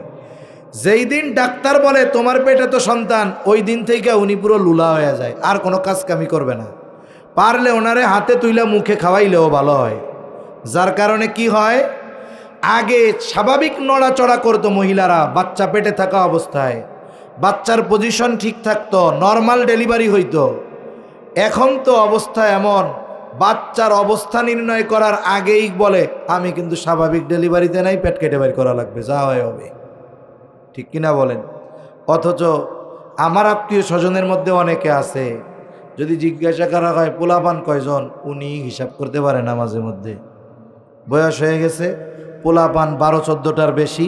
যেই দিন ডাক্তার বলে তোমার পেটে তো সন্তান, ওই দিন থেকে উনি পুরো লুলা হয়ে যায়, আর কোনো কাজ কামি করবে না। পারলে ওনারে হাতে তুইলা মুখে খাওয়াইলেও ভালো হয়। যার কারণে কি হয়, আগে স্বাভাবিক নড়াচড়া করতো মহিলারা বাচ্চা পেটে থাকা অবস্থায়, বাচ্চার পজিশন ঠিক থাকতো, নর্মাল ডেলিভারি হইতো। এখন তো অবস্থা এমন, বাচ্চার অবস্থা নির্ণয় করার আগেই বলে আমি কিন্তু স্বাভাবিক ডেলিভারিতে নাই, পেট কেটে বের করা লাগবে, যা হয় হবে। ঠিক কিনা বলেন? অথচ আমার আত্মীয় স্বজনের মধ্যে অনেকে আছে, যদি জিজ্ঞাসা করা হয় পোলাপান কয়জন, উনি হিসাব করতে পারে না। মাঝে মধ্যে বয়স হয়ে গেছে, পোলাপান 12-14টার বেশি,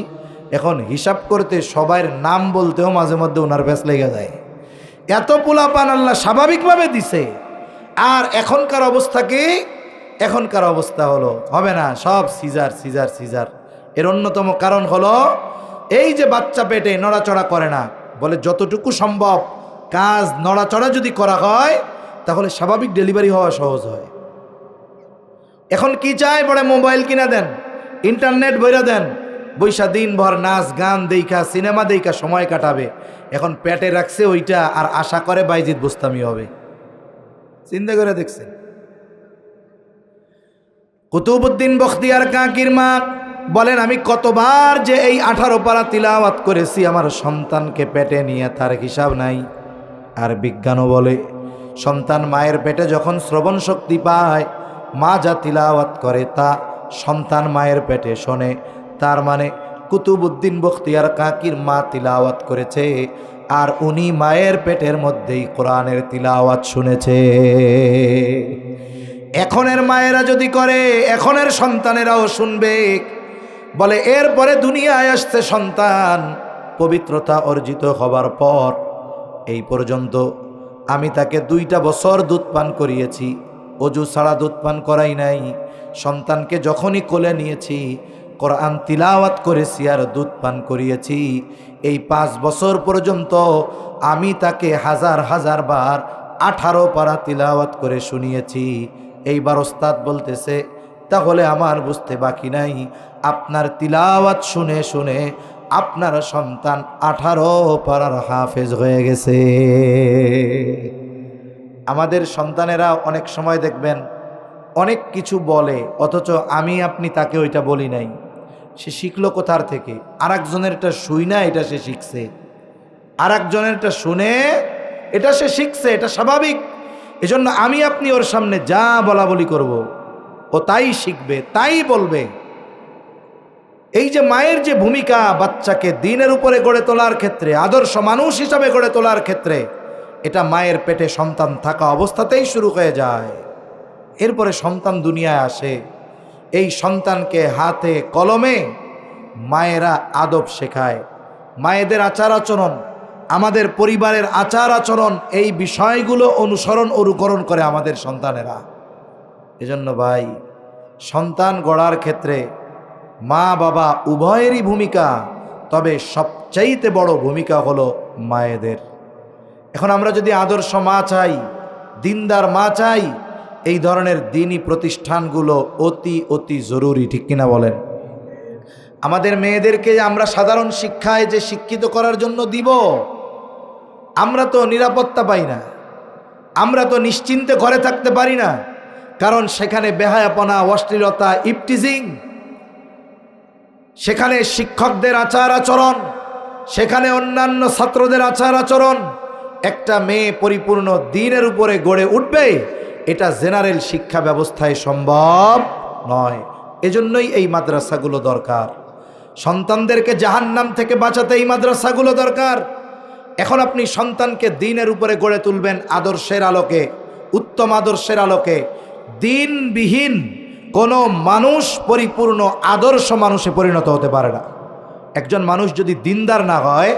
এখন হিসাব করতে সবার নাম বলতেও মাঝে মধ্যে ওনার ব্যাস লেগে যায়। এত পোলাপান আল্লাহ স্বাভাবিকভাবে দিছে। আর এখনকার অবস্থা কি? এখনকার অবস্থা হলো হবে না, সব সিজার সিজার সিজার। এর অন্যতম কারণ হলো এই যে বাচ্চা পেটে নড়াচড়া করে না, বলে যতটুকু সম্ভব কাজ নড়াচড়া যদি করা হয় তাহলে স্বাভাবিক ডেলিভারি হওয়া সহজ হয়। এখন কি চায়, বড় মোবাইল কিনা দেন, ইন্টারনেট বইরা দেন, বৈশা দিনভর নাচ গান দেখা সিনেমা দেখা সময় কাটাবে। এখন পেটে রাখছে ওইটা, আর আশা করে বাইজিৎ বুস্তামি হবে। চিন্তা করে দেখছেন? কুতুবউদ্দিন বখতিয়ার কাকির মা বলেন, আমি কতবার যে এই 18 পারা তিলাওয়াত করেছি আমার সন্তানকে পেটে নিয়ে, তার হিসাব নাই। আর বিজ্ঞানও বলে সন্তান মায়ের পেটে যখন শ্রবণ শক্তি পায়, মা যা তিলাওয়াত করে তা সন্তান মায়ের পেটে শোনে। তার মানে কুতুবউদ্দিন বখতিয়ার কাকির মা তিলাওয়াত করেছে, আর উনি মায়ের পেটের মধ্যেই কোরআনের তিলাওয়াত শুনেছে। এখনের মায়েরা যদি করে, এখনের সন্তানেরাও শুনবে। বলে এরপরে দুনিয়ায় আসছে সন্তান, পবিত্রতা অর্জিত হবার পর এই পর্যন্ত আমি তাকে 2টা বছর দুধ পান করিয়েছি, অজু ছাড়া দুধ পান করাই নাই। সন্তানকে যখনই কোলে নিয়েছি কোরআন তিলাওয়াত করেছি আর দুধ পান করিয়েছি। এই 5 বছর পর্যন্ত আমি তাকে হাজার হাজার বার 18 পারা তিলাওয়াত করে শুনিয়েছি। এইবার ওস্তাদ বলতেছে, তাহলে আমার বুঝতে বাকি নাই, আপনার তিলাওয়াত শুনে শুনে আপনার সন্তান 18 পারার হাফেজ হয়ে গেছে। আমাদের সন্তানেরা অনেক সময় দেখবেন অনেক কিছু বলে, অথচ আমি আপনি তাকে ওইটা বলি নাই। সে শিখলো কোথার থেকে? আরেকজনেরটা শুই না, এটা সে শিখছে। আরেকজনেরটা শুনে এটা সে শিখছে, এটা স্বাভাবিক। এজন্য আমি আপনি ওর সামনে যা বলা বলি করব, ও তাই শিখবে, তাই বলবে। এই যে মায়ের যে ভূমিকা বাচ্চাকে দিনের উপরে গড়ে তোলার ক্ষেত্রে, আদর্শ মানুষ হিসাবে গড়ে তোলার ক্ষেত্রে, এটা মায়ের পেটে সন্তান থাকা অবস্থাতেই শুরু হয়ে যায়। এরপরে সন্তান দুনিয়ায় আসে, এই সন্তানকে হাতে কলমে মায়েরা আদব শেখায়। মায়েদের আচার আচরণ, আমাদের পরিবারের আচার আচরণ, এই বিষয়গুলো অনুসরণ অনুকরণ করে আমাদের সন্তানেরা। এজন্য ভাই, সন্তান গড়ার ক্ষেত্রে মা বাবা উভয়েরই ভূমিকা, তবে সবচাইতে বড় ভূমিকা হলো মায়েদের। এখন আমরা যদি আদর্শ মা চাই, দিনদার মা চাই, এই ধরনের দিনী প্রতিষ্ঠানগুলো অতি অতি জরুরি। ঠিক কিনা বলেন? আমাদের মেয়েদেরকে আমরা সাধারণ শিক্ষায় যে শিক্ষিত করার জন্য দিব, আমরা তো নিরাপত্তা পাই না, আমরা তো নিশ্চিন্তে ঘরে থাকতে পারি না। কারণ সেখানে বেহায়াপনা, অশ্লীলতা, ইপটিজিং, সেখানে শিক্ষকদের আচার আচরণ, সেখানে অন্যান্য ছাত্রদের আচার আচরণ। একটা মেয়ে পরিপূর্ণ দ্বীনের উপরে গড়ে উঠবে, এটা জেনারেল শিক্ষা ব্যবস্থায় সম্ভব নয়। এজন্যই এই মাদ্রাসাগুলো দরকার। সন্তানদেরকে জাহান্নাম থেকে বাঁচাতে এই মাদ্রাসাগুলো দরকার। এখন আপনি সন্তানকে দ্বীনের উপরে গড়ে তুলবেন আদর্শের আলোকে, উত্তম আদর্শের আলোকে। দ্বীনবিহীন কোনো মানুষ পরিপূর্ণ আদর্শ মানুষে পরিণত হতে পারে না। একজন মানুষ যদি দিনদার না হয়,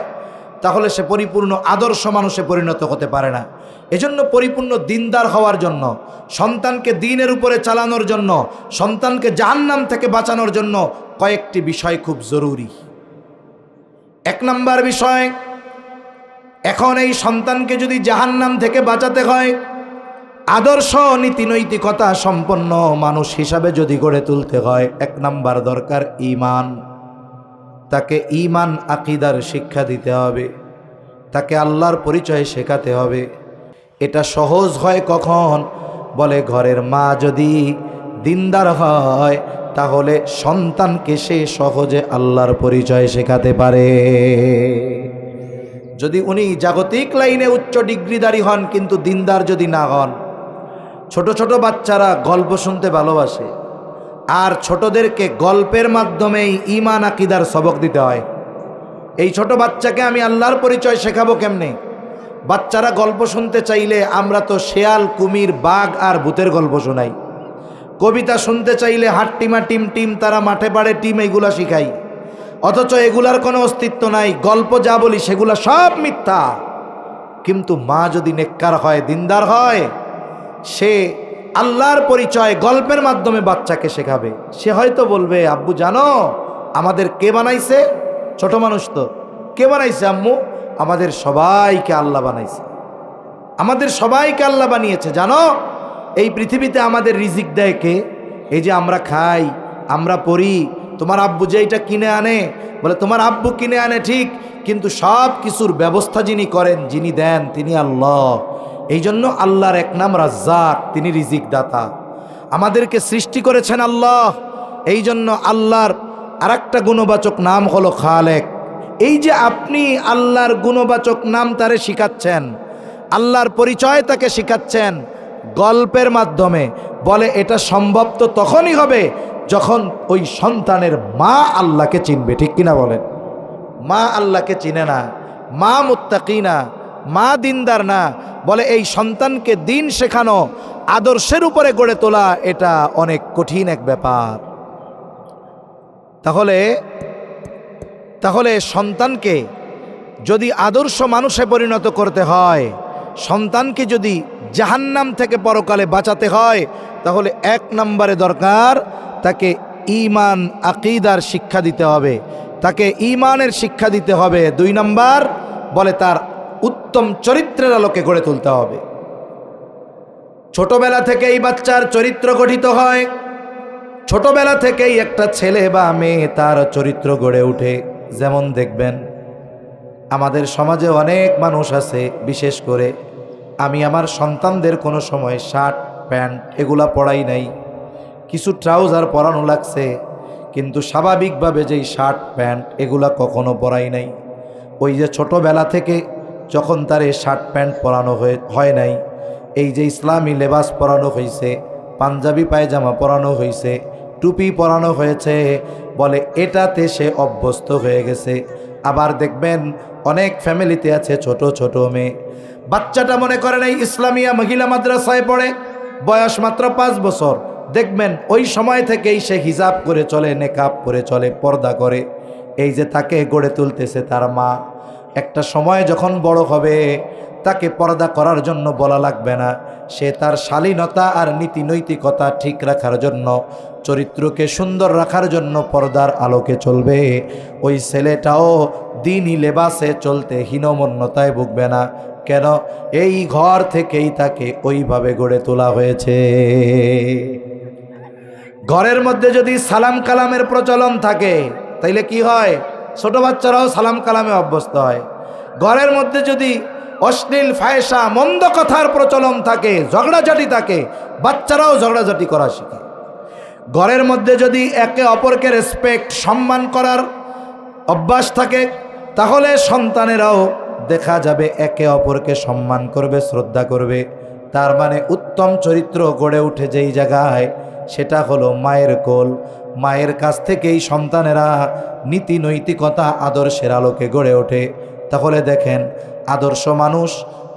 তাহলে সে পরিপূর্ণ আদর্শ মানুষে পরিণত হতে পারে না। এজন্য পরিপূর্ণ দিনদার হওয়ার জন্য, সন্তানকে দ্বীনের উপরে চালানোর জন্য, সন্তানকে জাহান্নাম থেকে বাঁচানোর জন্য কয়েকটি বিষয় খুব জরুরি। 1 নম্বর বিষয়, এখন এই সন্তানকে যদি জাহান্নাম থেকে বাঁচাতে হয়, আদর্শ নীতি নৈতিকতা সম্পন্ন মানুষ হিসাবে যদি গড়ে তুলতে হয়, 1 নম্বর দরকার ঈমান। তাকে ঈমান আকীদার শিক্ষা দিতে হবে, তাকে আল্লাহর পরিচয় শেখাতে হবে। এটা সহজ হয় কখন? বলে ঘরের মা যদি দিনদার হয় তাহলে সন্তানকে সে সহজে আল্লাহর পরিচয় শেখাতে পারে। যদি উনি জাগতিক লাইনে উচ্চ ডিগ্রিধারী হন কিন্তু দিনদার যদি না হন, ছোট ছোট বাচ্চারা গল্প শুনতে ভালোবাসে, আর ছোটদেরকে গল্পের মাধ্যমেই ঈমান আকীদার সবক দিতে হয়। এই ছোট বাচ্চাকে আমি আল্লাহর পরিচয় শেখাবো কেমনে? বাচ্চারা গল্প শুনতে চাইলে আমরা তো শেয়াল, কুমির, বাঘ আর ভূতের গল্প শোনাই। কবিতা শুনতে চাইলে হাট্টিমা টিম টিম তারা মাঠে পাড়ে টিম, এইগুলা শিখাই। অথচ এগুলার কোনো অস্তিত্ব নাই। গল্প যা বলি সেগুলা সব মিথ্যা। কিন্তু মা যদি নেককার হয়, দিনদার হয়, সে আল্লাহর পরিচয় গল্পের মাধ্যমে বাচ্চাকে শেখাবে। সে হয়তো বলবে, আব্বু জানো আমাদের কে বানাইছে? ছোট মানুষ তো, কে বানাইছে আম্মু? আমাদের সবাইকে আল্লাহ বানাইছে, আমাদের সবাইকে আল্লাহ বানিয়েছে। জানো এই পৃথিবীতে আমাদের রিজিক দেয় কে? এই যে আমরা খাই, আমরা পড়ি, তোমার আব্বু যে এটা কিনে আনে, বলে তোমার আব্বু কিনে আনে ঠিক, কিন্তু সব কিছুর ব্যবস্থা যিনি করেন, যিনি দেন, তিনি আল্লাহ। এই জন্য আল্লাহর এক নাম রাজ্জাক, তিনি রিজিক দাতা। আমাদেরকে সৃষ্টি করেছেন আল্লাহ, এই জন্য আল্লাহর আরেকটা গুণবাচক নাম হলো খালেক। এই যে আপনি আল্লাহর গুণবাচক নাম তারে শিখাচ্ছেন, আল্লাহর পরিচয় তাকে শিখাচ্ছেন গল্পের মাধ্যমে, বলে এটা সম্ভব তো তখনই হবে যখন ওই সন্তানের মা আল্লাহকে চিনবে। ঠিক কিনা বলেন? মা আল্লাহকে চিনে না, মা মুত্তাকি না, মা দিনদার না, বলে এই সন্তানকে দিন শেখানো, আদর্শের উপরে গড়ে তোলা, এটা অনেক কঠিন এক ব্যাপার। তাহলে সন্তানকে যদি আদর্শ মানুষে পরিণত করতে হয়, সন্তানকে যদি জাহান্নাম থেকে পরকালে বাঁচাতে হয়, তাহলে এক নম্বরে দরকার তাকে ঈমান আকীদার শিক্ষা দিতে হবে, তাকে ঈমানের শিক্ষা দিতে হবে। 2 নম্বর বলে তার উত্তম চরিত্রের আলোকে গড়ে তুলতে হবে। ছোটবেলা থেকেই বাচ্চার চরিত্র গঠিত হয়, ছোটবেলা থেকেই একটা ছেলে বা মেয়ে তার চরিত্র গড়ে ওঠে। যেমন দেখবেন আমাদের সমাজে অনেক মানুষ আছে, বিশেষ করে আমি আমার সন্তানদের কোনো সময় শার্ট প্যান্ট এগুলা পরাই নাই, কিছু ট্রাউজার পরানো লাগছে, কিন্তু স্বাভাবিকভাবে যেই শার্ট প্যান্ট এগুলা কখনো পরাই নাই। ওই যে ছোটোবেলা থেকে যখন তারে শার্ট প্যান্ট পরানো হয় নাই, এই যে ইসলামী লেবাস পরানো হয়েছে, পাঞ্জাবি পায়জামা পরানো হয়েছে, টুপি পরানো হয়েছে, বলে এটাতে সে অভ্যস্ত হয়ে গেছে। আবার দেখবেন অনেক ফ্যামিলিতে আছে ছোট ছোট মেয়ে, বাচ্চাটা মনে করেন এই ইসলামিয়া মহিলা মাদ্রাসায় পড়ে, বয়স মাত্র 5 বছর। দেখবেন ওই সময় থেকেই সে হিজাব করে চলে, নেকাব পরে চলে, পর্দা করে। এই যে তাকে গড়ে তুলতেছে তার মা। একটা সময় যখন বড় হবে তাকে পর্দা করার জন্য বলা লাগবে না, সে তার শালীনতা আর নীতি নৈতিকতা ঠিক রাখার জন্য, চরিত্রকে সুন্দর রাখার জন্য পর্দার আলোকে চলবে। ওই ছেলেটাও দিনই লেবাসে চলতে হীনমন্যতায় ভুগবে না। কেন? এই ঘর থেকেই তাকে ওইভাবে গড়ে তোলা হয়েছে। ঘরের মধ্যে যদি সালাম কালামের প্রচলন থাকে তাইলে কি হয়? ছোট বাচ্চারাও সালাম কালামে অভ্যস্ত হয়। ঘরের মধ্যে যদি অশ্লীল ফায়সা মন্দ কথার প্রচলন থাকে, ঝগড়াঝাটি থাকে, বাচ্চারাও ঝগড়াঝাটি করা শিখে। ঘরের মধ্যে যদি একে অপরকে রেসপেক্ট, সম্মান করার অভ্যাস থাকে, তাহলে সন্তানেরাও দেখা যাবে একে অপরকে সম্মান করবে, শ্রদ্ধা করবে। তার মানে উত্তম চরিত্র গড়ে উঠে যেই জায়গায়, সেটা হলো মায়ের কোল। মায়ের কাছ থেকেই সন্তানেরা নীতি নৈতিকতা আদর্শের আলোকে গড়ে ওঠে। তাহলে দেখেন আদর্শ মানুষ,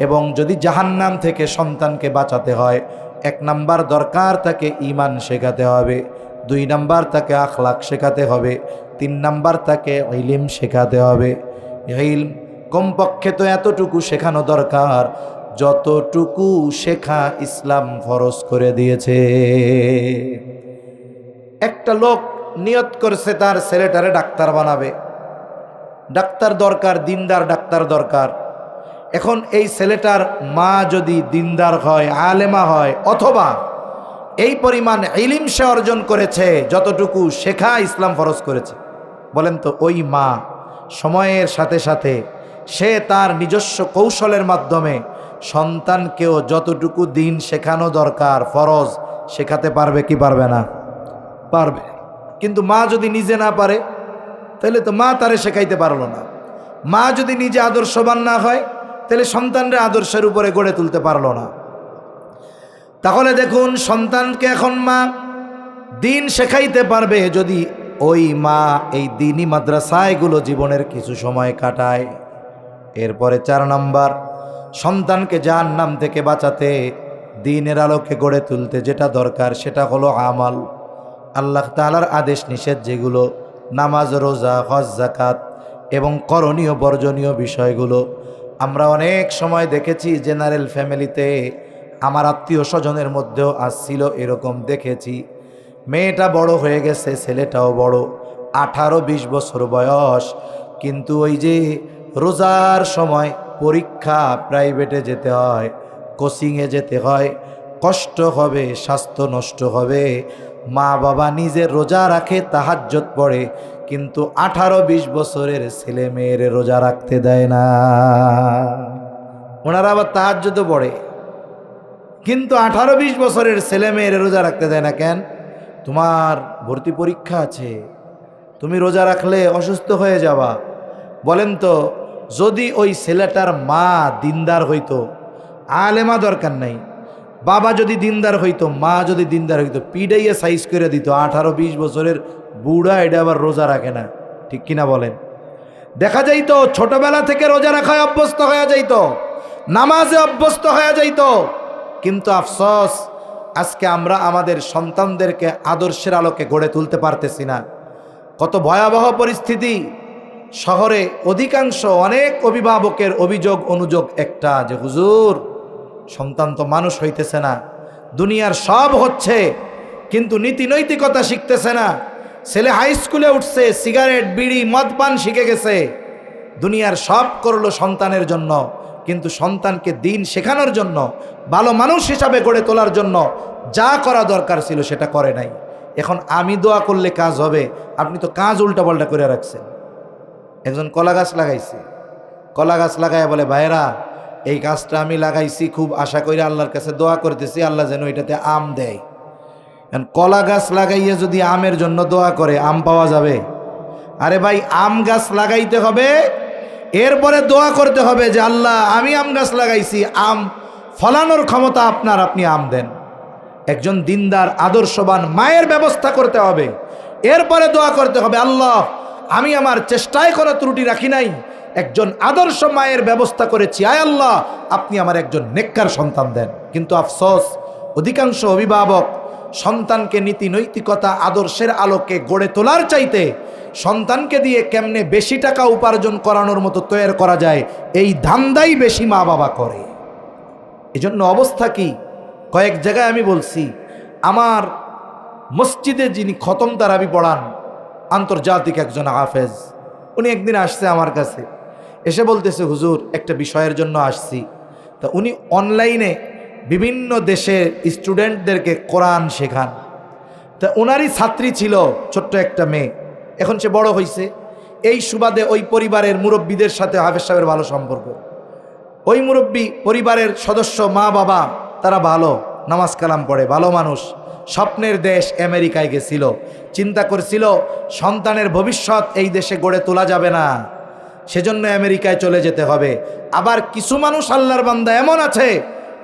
এবং যদি জাহান্নাম থেকে সন্তানকে বাঁচাতে হয়, 1 নাম্বার দরকার তাকে ঈমান শেখাতে হবে, 2 নাম্বার তাকে আখলাক শেখাতে হবে, 3 নাম্বার তাকে ইলম শেখাতে হবে। ইলম কমপক্ষে তো এতটুকু শেখানো দরকার যতটুকু শেখা ইসলাম ফরজ করে দিয়েছে। একটা লোক নিয়ত করছে তার ছেলেটারে ডাক্তার বানাবে, ডাক্তার দরকার, দিনদার ডাক্তার দরকার। এখন এই ছেলেটার মা যদি দিনদার হয়, আলেমা হয়, অথবা এই পরিমাণ ইলম সে অর্জন করেছে যতটুকু শেখা ইসলাম ফরজ করেছে, বলেন তো ওই মা সময়ের সাথে সাথে সে তার নিজস্ব কৌশলের মাধ্যমে সন্তানকেও যতটুকু দিন শেখানো দরকার ফরজ শেখাতে পারবে কি পারবে না? পারবে। কিন্তু মা যদি নিজে না পারে তাহলে তো মা তারে শেখাইতে পারলো না। মা যদি নিজে আদর্শবান না হয় তাহলে সন্তানরা আদর্শের উপরে গড়ে তুলতে পারলো না। তাহলে দেখুন, সন্তানকে এখন মা দিন শেখাইতে পারবে যদি ওই মা এই দিনী মাদ্রাসায়গুলো জীবনের কিছু সময় কাটায়। এরপরে 4 নাম্বার, সন্তানকে জাহান্নাম থেকে বাঁচাতে দ্বীনের আলোকে গড়ে তুলতে যেটা দরকার সেটা হলো আমাল। আল্লাহ তাআলার আদেশ নিষেধ যেগুলো, নামাজ, রোজা, হজ, যাকাত এবং করণীয় বর্জনীয় বিষয়গুলো। আমরা অনেক সময় দেখেছি জেনারেল ফ্যামিলিতে, আমার আত্মীয় স্বজনের মধ্যেও আসছিল এরকম দেখেছি, মেয়েটা বড় হয়ে গেছে, ছেলেটাও বড়, 18-20 বছর বয়স, কিন্তু ওই যে রোজার সময় পরীক্ষা, প্রাইভেটে যেতে হয়, কোচিংয়ে যেতে হয়, কষ্ট হবে, স্বাস্থ্য নষ্ট হবে। মা বাবা নিজে রোজা রাখে, তাহাজ্জুদ পড়ে, কিন্তু 18-20 বছরের ছেলে মেয়ের রোজা রাখতে দেয় না। ওনারা আবার তাহাজ্জুদও পড়ে, কিন্তু 18-20 বছরের ছেলে মেয়ের রোজা রাখতে দেয় না। কেন? তোমার ভর্তি পরীক্ষা আছে, তুমি রোজা রাখলে অসুস্থ হয়ে যাবা। বলেন তো, যদি ওই ছেলেটার মা দিনদার হইতো, আলেমা দরকার নাই, বাবা যদি দিনদার হইতো, মা যদি দিনদার হইতো, পিডাইয়ে সাইজ করে দিত। 18-20 বছরের বুড়া এটা আবার রোজা রাখে না, ঠিক কিনা বলেন? দেখা যাইতো ছোটবেলা থেকে রোজা রাখায় অভ্যস্ত হয়ে যাইতো, নামাজে অভ্যস্ত হয়ে যাইতো। কিন্তু আফসোস, আজকে আমরা আমাদের সন্তানদেরকে আদর্শের আলোকে গড়ে তুলতে পারতেছি না। কত ভয়াবহ পরিস্থিতি। শহরে অধিকাংশ অনেক অভিভাবকের অভিযোগ অনুযোগ একটা, যে হুজুর সন্তান তো মানুষ হইতেছে না, দুনিয়ার সব হচ্ছে কিন্তু নীতি নৈতিকতা শিখতেছে না। ছেলে হাই স্কুলে উঠছে, সিগারেট, বিড়ি, মদ পান শিখে গেছে, দুনিয়ার সব করলো সন্তানের জন্য, কিন্তু সন্তানকে দিন শেখানোর জন্য, ভালো মানুষ হিসাবে গড়ে তোলার জন্য যা করা দরকার ছিল সেটা করে নাই। এখন আমি দোয়া করলে কাজ হবে? আপনি তো কাজ উল্টাপাল্টা করে রাখছেন। একজন কলা গাছ লাগাইছে, কলা গাছ লাগায় বলে, ভাইরা এই গাছটা আমি লাগাইছি, খুব আশা করি আল্লাহর কাছে দোয়া করতেছি আল্লাহ যেন এটাতে আম দেয়। কলা গাছ লাগাইয়ে যদি আমের জন্য দোয়া করে, আম পাওয়া যাবে? আরে ভাই, আম গাছ লাগাইতে হবে, এরপরে দোয়া করতে হবে যে আল্লাহ আমি আম গাছ লাগাইছি, আম ফলানোর ক্ষমতা আপনার, আপনি আম দেন। একজন দিনদার আদর্শবান মায়ের ব্যবস্থা করতে হবে, এরপরে দোয়া করতে হবে আল্লাহ আমি আমার চেষ্টায় কোনো ত্রুটি রাখি নাই, একজন আদর্শ মায়ের ব্যবস্থা করেছি, আয় আল্লাহ আপনি আমার একজন নেককার সন্তান দেন। কিন্তু আফসোস, অধিকাংশ অভিভাবক সন্তানকে নীতি নৈতিকতা আদর্শের আলোকে গড়ে তোলার চাইতে সন্তানকে দিয়ে কেমনে বেশি টাকা উপার্জন করানোর মতো তৈরি করা যায়, এই ধান্দাই বেশি মা বাবা করে। এজন্য অবস্থা কি, কয়েক জায়গায় আমি বলছি, আমার মসজিদে যিনি খতম তারাবি পড়ান, আন্তর্জাতিক একজন হাফেজ, উনি একদিন আসছে আমার কাছে, এসে বলতেছে হুজুর একটা বিষয়ের জন্য আসছি। তা উনি অনলাইনে বিভিন্ন দেশের স্টুডেন্টদেরকে কোরআন শেখান। তা ওনারই ছাত্রী ছিল ছোট্ট একটা মেয়ে, এখন সে বড় হয়েছে। এই সুবাদে ওই পরিবারের মুরব্বীদের সাথে হাফেজ সাহেবের ভালো সম্পর্ক। ওই মুরব্বী পরিবারের সদস্য মা বাবা তারা ভালো, নামাজ কালাম পড়ে, ভালো মানুষ। স্বপ্নের দেশ আমেরিকায় গেছিল, চিন্তা করছিল সন্তানের ভবিষ্যৎ এই দেশে গড়ে তোলা যাবে না, সেজন্য আমেরিকায় চলে যেতে হবে। আবার কিছু মানুষ আল্লাহর বান্দা এমন আছে,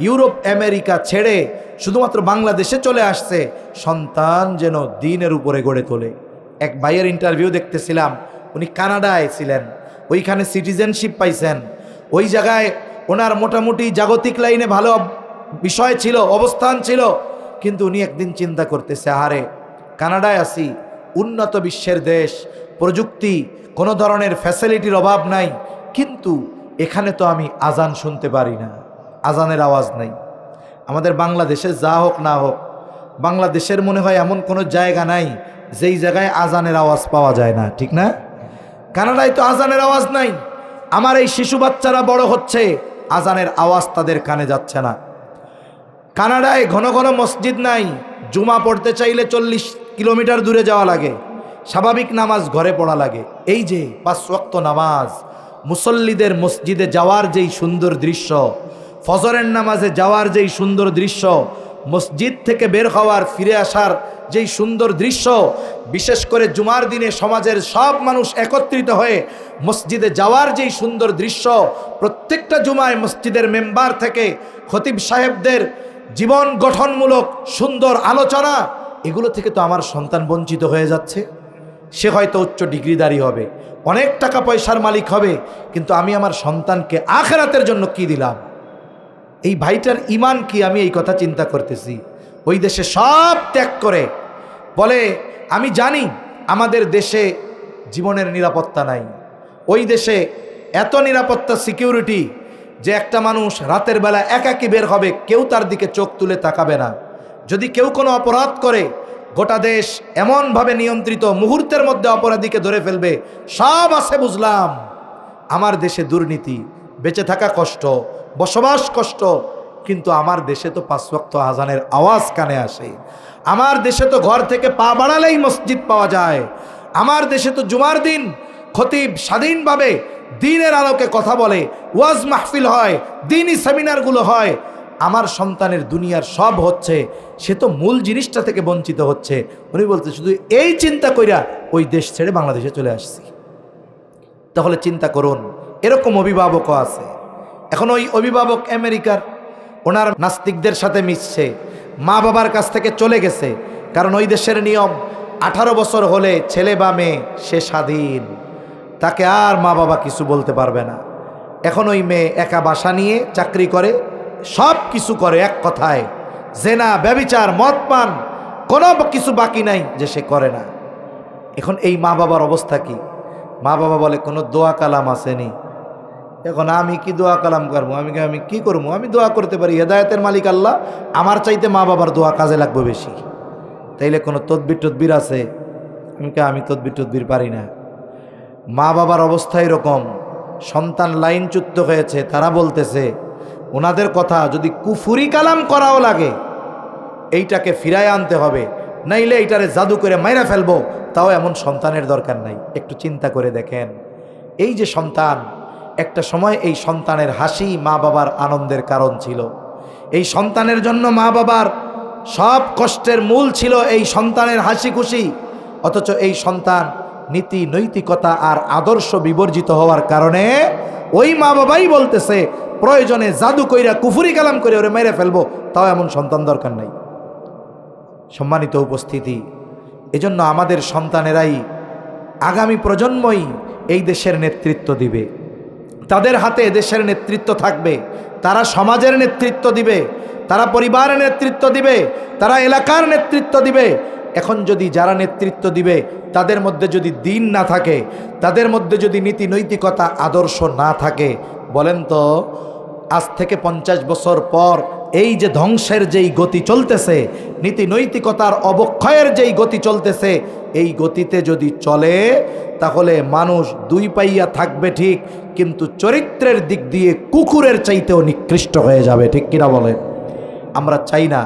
ইউরোপ আমেরিকা ছেড়ে শুধুমাত্র বাংলাদেশে চলে আসছে সন্তান যেন দ্বীনের উপরে গড়ে তোলে। এক ভাইয়ের ইন্টারভিউ দেখতেছিলাম, উনি কানাডায় ছিলেন, ওইখানে সিটিজেনশিপ পাইছেন, ওই জায়গায় ওনার মোটামুটি জাগতিক লাইনে ভালো বিষয় ছিল, অবস্থান ছিল, কিন্তু উনি একদিন চিন্তা করতেছে, আরে কানাডায় আছি, উন্নত বিশ্বের দেশ, প্রযুক্তি, কোনো ধরনের ফ্যাসিলিটির অভাব নাই, কিন্তু এখানে তো আমি আজান শুনতে পারি না, আজানের আওয়াজ নাই। আমাদের বাংলাদেশে যা হোক না হোক, বাংলাদেশের মনে হয় এমন কোনো জায়গা নাই যেই জায়গায় আজানের আওয়াজ পাওয়া যায় না, ঠিক না? কানাডায় তো আজানের আওয়াজ নাই। আমার এই শিশু বাচ্চারা বড় হচ্ছে, আজানের আওয়াজ তাদের কানে যাচ্ছে না। কানাডায় ঘন ঘন মসজিদ নাই, জুমা পড়তে চাইলে 40 কিলোমিটার দূরে যাওয়া লাগে। স্বাভাবিক নামাজ ঘরে পড়া লাগে। এই যে 5 ওয়াক্ত নামাজ, মুসল্লিদের মসজিদে যাওয়ার যেই সুন্দর দৃশ্য, ফজরের নামাজে যাওয়ার যেই সুন্দর দৃশ্য, মসজিদ থেকে বের হওয়ার ফিরে আসার যেই সুন্দর দৃশ্য, বিশেষ করে জুমার দিনে সমাজের সব মানুষ একত্রিত হয়ে মসজিদে যাওয়ার যেই সুন্দর দৃশ্য, প্রত্যেকটা জুমায় মসজিদের মেম্বার থেকে খতিব সাহেবদের জীবন গঠনমূলক সুন্দর আলোচনা, এগুলো থেকে তো আমার সন্তান বঞ্চিত হয়ে যাচ্ছে। সে হয়তো উচ্চ ডিগ্রিধারী হবে, অনেক টাকা পয়সার মালিক হবে, কিন্তু আমি আমার সন্তানকে আখিরাতের জন্য কি দিলাম? এই ভাইটার ঈমান কি? আমি এই কথা চিন্তা করতেছি। ওই দেশে সব ত্যাগ করে বলে, আমি জানি আমাদের দেশে জীবনের নিরাপত্তা নাই, ওই দেশে এত নিরাপত্তা সিকিউরিটি যে একটা মানুষ রাতের বেলা একাকী বের হবে, কেউ তার দিকে চোখ তুলে তাকাবে না। যদি কেউ কোনো অপরাধ করে, গোটা দেশ এমনভাবে নিয়ন্ত্রিত, মুহূর্তের মধ্যে অপরাধীকে ধরে ফেলবে। সব আছে বুঝলাম, আমার দেশে দুর্নীতি, বেঁচে থাকা কষ্ট, বসবাস কষ্ট, কিন্তু আমার দেশে তো 5 ওয়াক্ত আজানের আওয়াজ কানে আসে। আমার দেশে তো ঘর থেকে পা বাড়ালেই মসজিদ পাওয়া যায়। আমার দেশে তো জুমার দিন খতিব স্বাধীনভাবে দ্বীনের আলোকে কথা বলে, ওয়াজ মাহফিল হয়, দ্বীনি সেমিনারগুলো হয়। আমার সন্তানের দুনিয়ার সব হচ্ছে, সে তো মূল জিনিসটা থেকে বঞ্চিত হচ্ছে। উনি বলতে, শুধু এই চিন্তা কইরা ওই দেশ ছেড়ে বাংলাদেশে চলে আসছি। তাহলে চিন্তা করুন, এরকম অভিভাবকও আছে। এখন ওই অভিভাবক আমেরিকার, ওনার নাস্তিকদের সাথে মিশছে, মা বাবার কাছ থেকে চলে গেছে। কারণ ওই দেশের নিয়ম 18 বছর হলে ছেলে বা মেয়ে সে স্বাধীন, তাকে আর মা বাবা কিছু বলতে পারবে না। এখন ওই মেয়ে একা বাসা নিয়ে চাকরি করে, সব কিছু করে, এক কথায় জেনা, ব্যভিচার, মদ পান, কোনো কিছু বাকি নাই যে সে করে না। এখন এই মা বাবার অবস্থা কি? মা বাবা বলে, কোনো দোয়া কালাম আসেনি। এখন আমি কি দোয়া কালাম করবো? আমি কি করবো? আমি দোয়া করতে পারি, হেদায়েতের মালিক আল্লাহ, আমার চাইতে মা বাবার দোয়া কাজে লাগবে বেশি। তাইলে কোনো তদবির টদবির আছে? আমি তদবির টদবির পারি না। মা বাবার অবস্থা এরকম, সন্তান লাইনচ্যুত হয়েছে, তারা বলতেছে ওনাদের কথা, যদি কুফুরি কালাম করাও লাগে এইটাকে ফিরায় আনতে হবে, নাইলে এইটারে জাদু করে মাইরা ফেলবো, তাও এমন সন্তানের দরকার নাই। একটু চিন্তা করে দেখেন, এই যে সন্তান, একটা সময় এই সন্তানের হাসি মা বাবার আনন্দের কারণ ছিল। এই সন্তানের জন্য মা বাবার সব কষ্টের মূল ছিল এই সন্তানের হাসি খুশি। অথচ এই সন্তান নীতি নৈতিকতা আর আদর্শ বিবর্জিত হওয়ার কারণে ওই মা বাবাই বলতেছে, প্রয়োজনে জাদু কইরা কুফুরি কালাম করে ওরে মেরে ফেলবো, তাও এমন সন্তান দরকার নাই। সম্মানিত উপস্থিতি, এজন্য আমাদের সন্তানেরাই, আগামী প্রজন্মই এই দেশের নেতৃত্ব দিবে। তাদের হাতে দেশের নেতৃত্ব থাকবে। তারা সমাজের নেতৃত্ব দিবে, তারা পরিবারের নেতৃত্ব দিবে, তারা এলাকার নেতৃত্ব দিবে। এখন যদি যারা নেতৃত্ব দিবে তাদের মধ্যে যদি দ্বীন না থাকে, তাদের মধ্যে যদি নীতি নৈতিকতা আদর্শ না থাকে, বলেন তো আজ থেকে 50 বছর পর এই যে ধ্বংসের যেই গতি চলতেছে, নীতি নৈতিকতার অবক্ষয়ের যেই গতি চলতেছে, এই গতিতে যদি চলে তাহলে মানুষ 2 পাইয়া থাকবে ঠিক, কিন্তু চরিত্রের দিক দিয়ে কুকুরের চাইতেও নিকৃষ্ট হয়ে যাবে। ঠিক কিনা বলেন? আমরা চাই না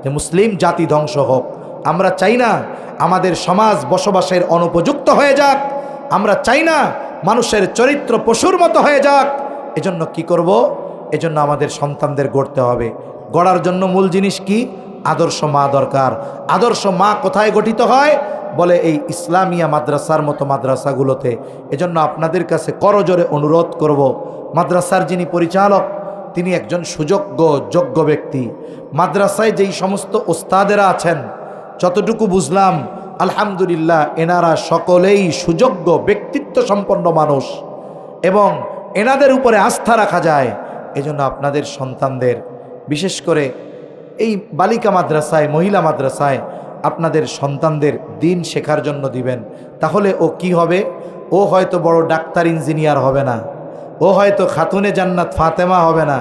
যে মুসলিম জাতি ধ্বংস হোক, আমরা চাই না আমাদের সমাজ বসবাসের অনুপযুক্ত হয়ে যাক, আমরা চাই না মানুষের চরিত্র পশুর মতো হয়ে যাক। এজন্য কি করব? এজন্য আমাদের সন্তানদের গড়তে হবে। গড়ার জন্য মূল জিনিস কি? আদর্শ মা দরকার। আদর্শ মা কোথায় গঠিত হয়? বলে এই ইসলামিয়া মাদ্রাসার মতো মাদ্রাসাগুলোতে। এজন্য আপনাদের কাছে করজোরে অনুরোধ করব, মাদ্রাসার যিনি পরিচালক তিনি একজন সুযোগ্য যোগ্য ব্যক্তি। মাদ্রাসায় যেই সমস্ত ওস্তাদেরা আছেন, যতটুকু বুঝলাম আলহামদুলিল্লাহ এনারা সকলেই সুযোগ্য ব্যক্তিত্ব সম্পন্ন মানুষ এবং এনাদের উপরে আস্থা রাখা যায়। এজন্য আপনাদের সন্তানদের, বিশেষ করে এই বালিকা মাদ্রাসায়, মহিলা মাদ্রাসায় আপনাদের সন্তানদের দিন শেখার জন্য দিবেন। তাহলে ও কি হবে? ও হয়তো বড় ডাক্তার ইঞ্জিনিয়ার হবে না, ও হয়তো খাতুনে জান্নাত ফাতেমা হবে না,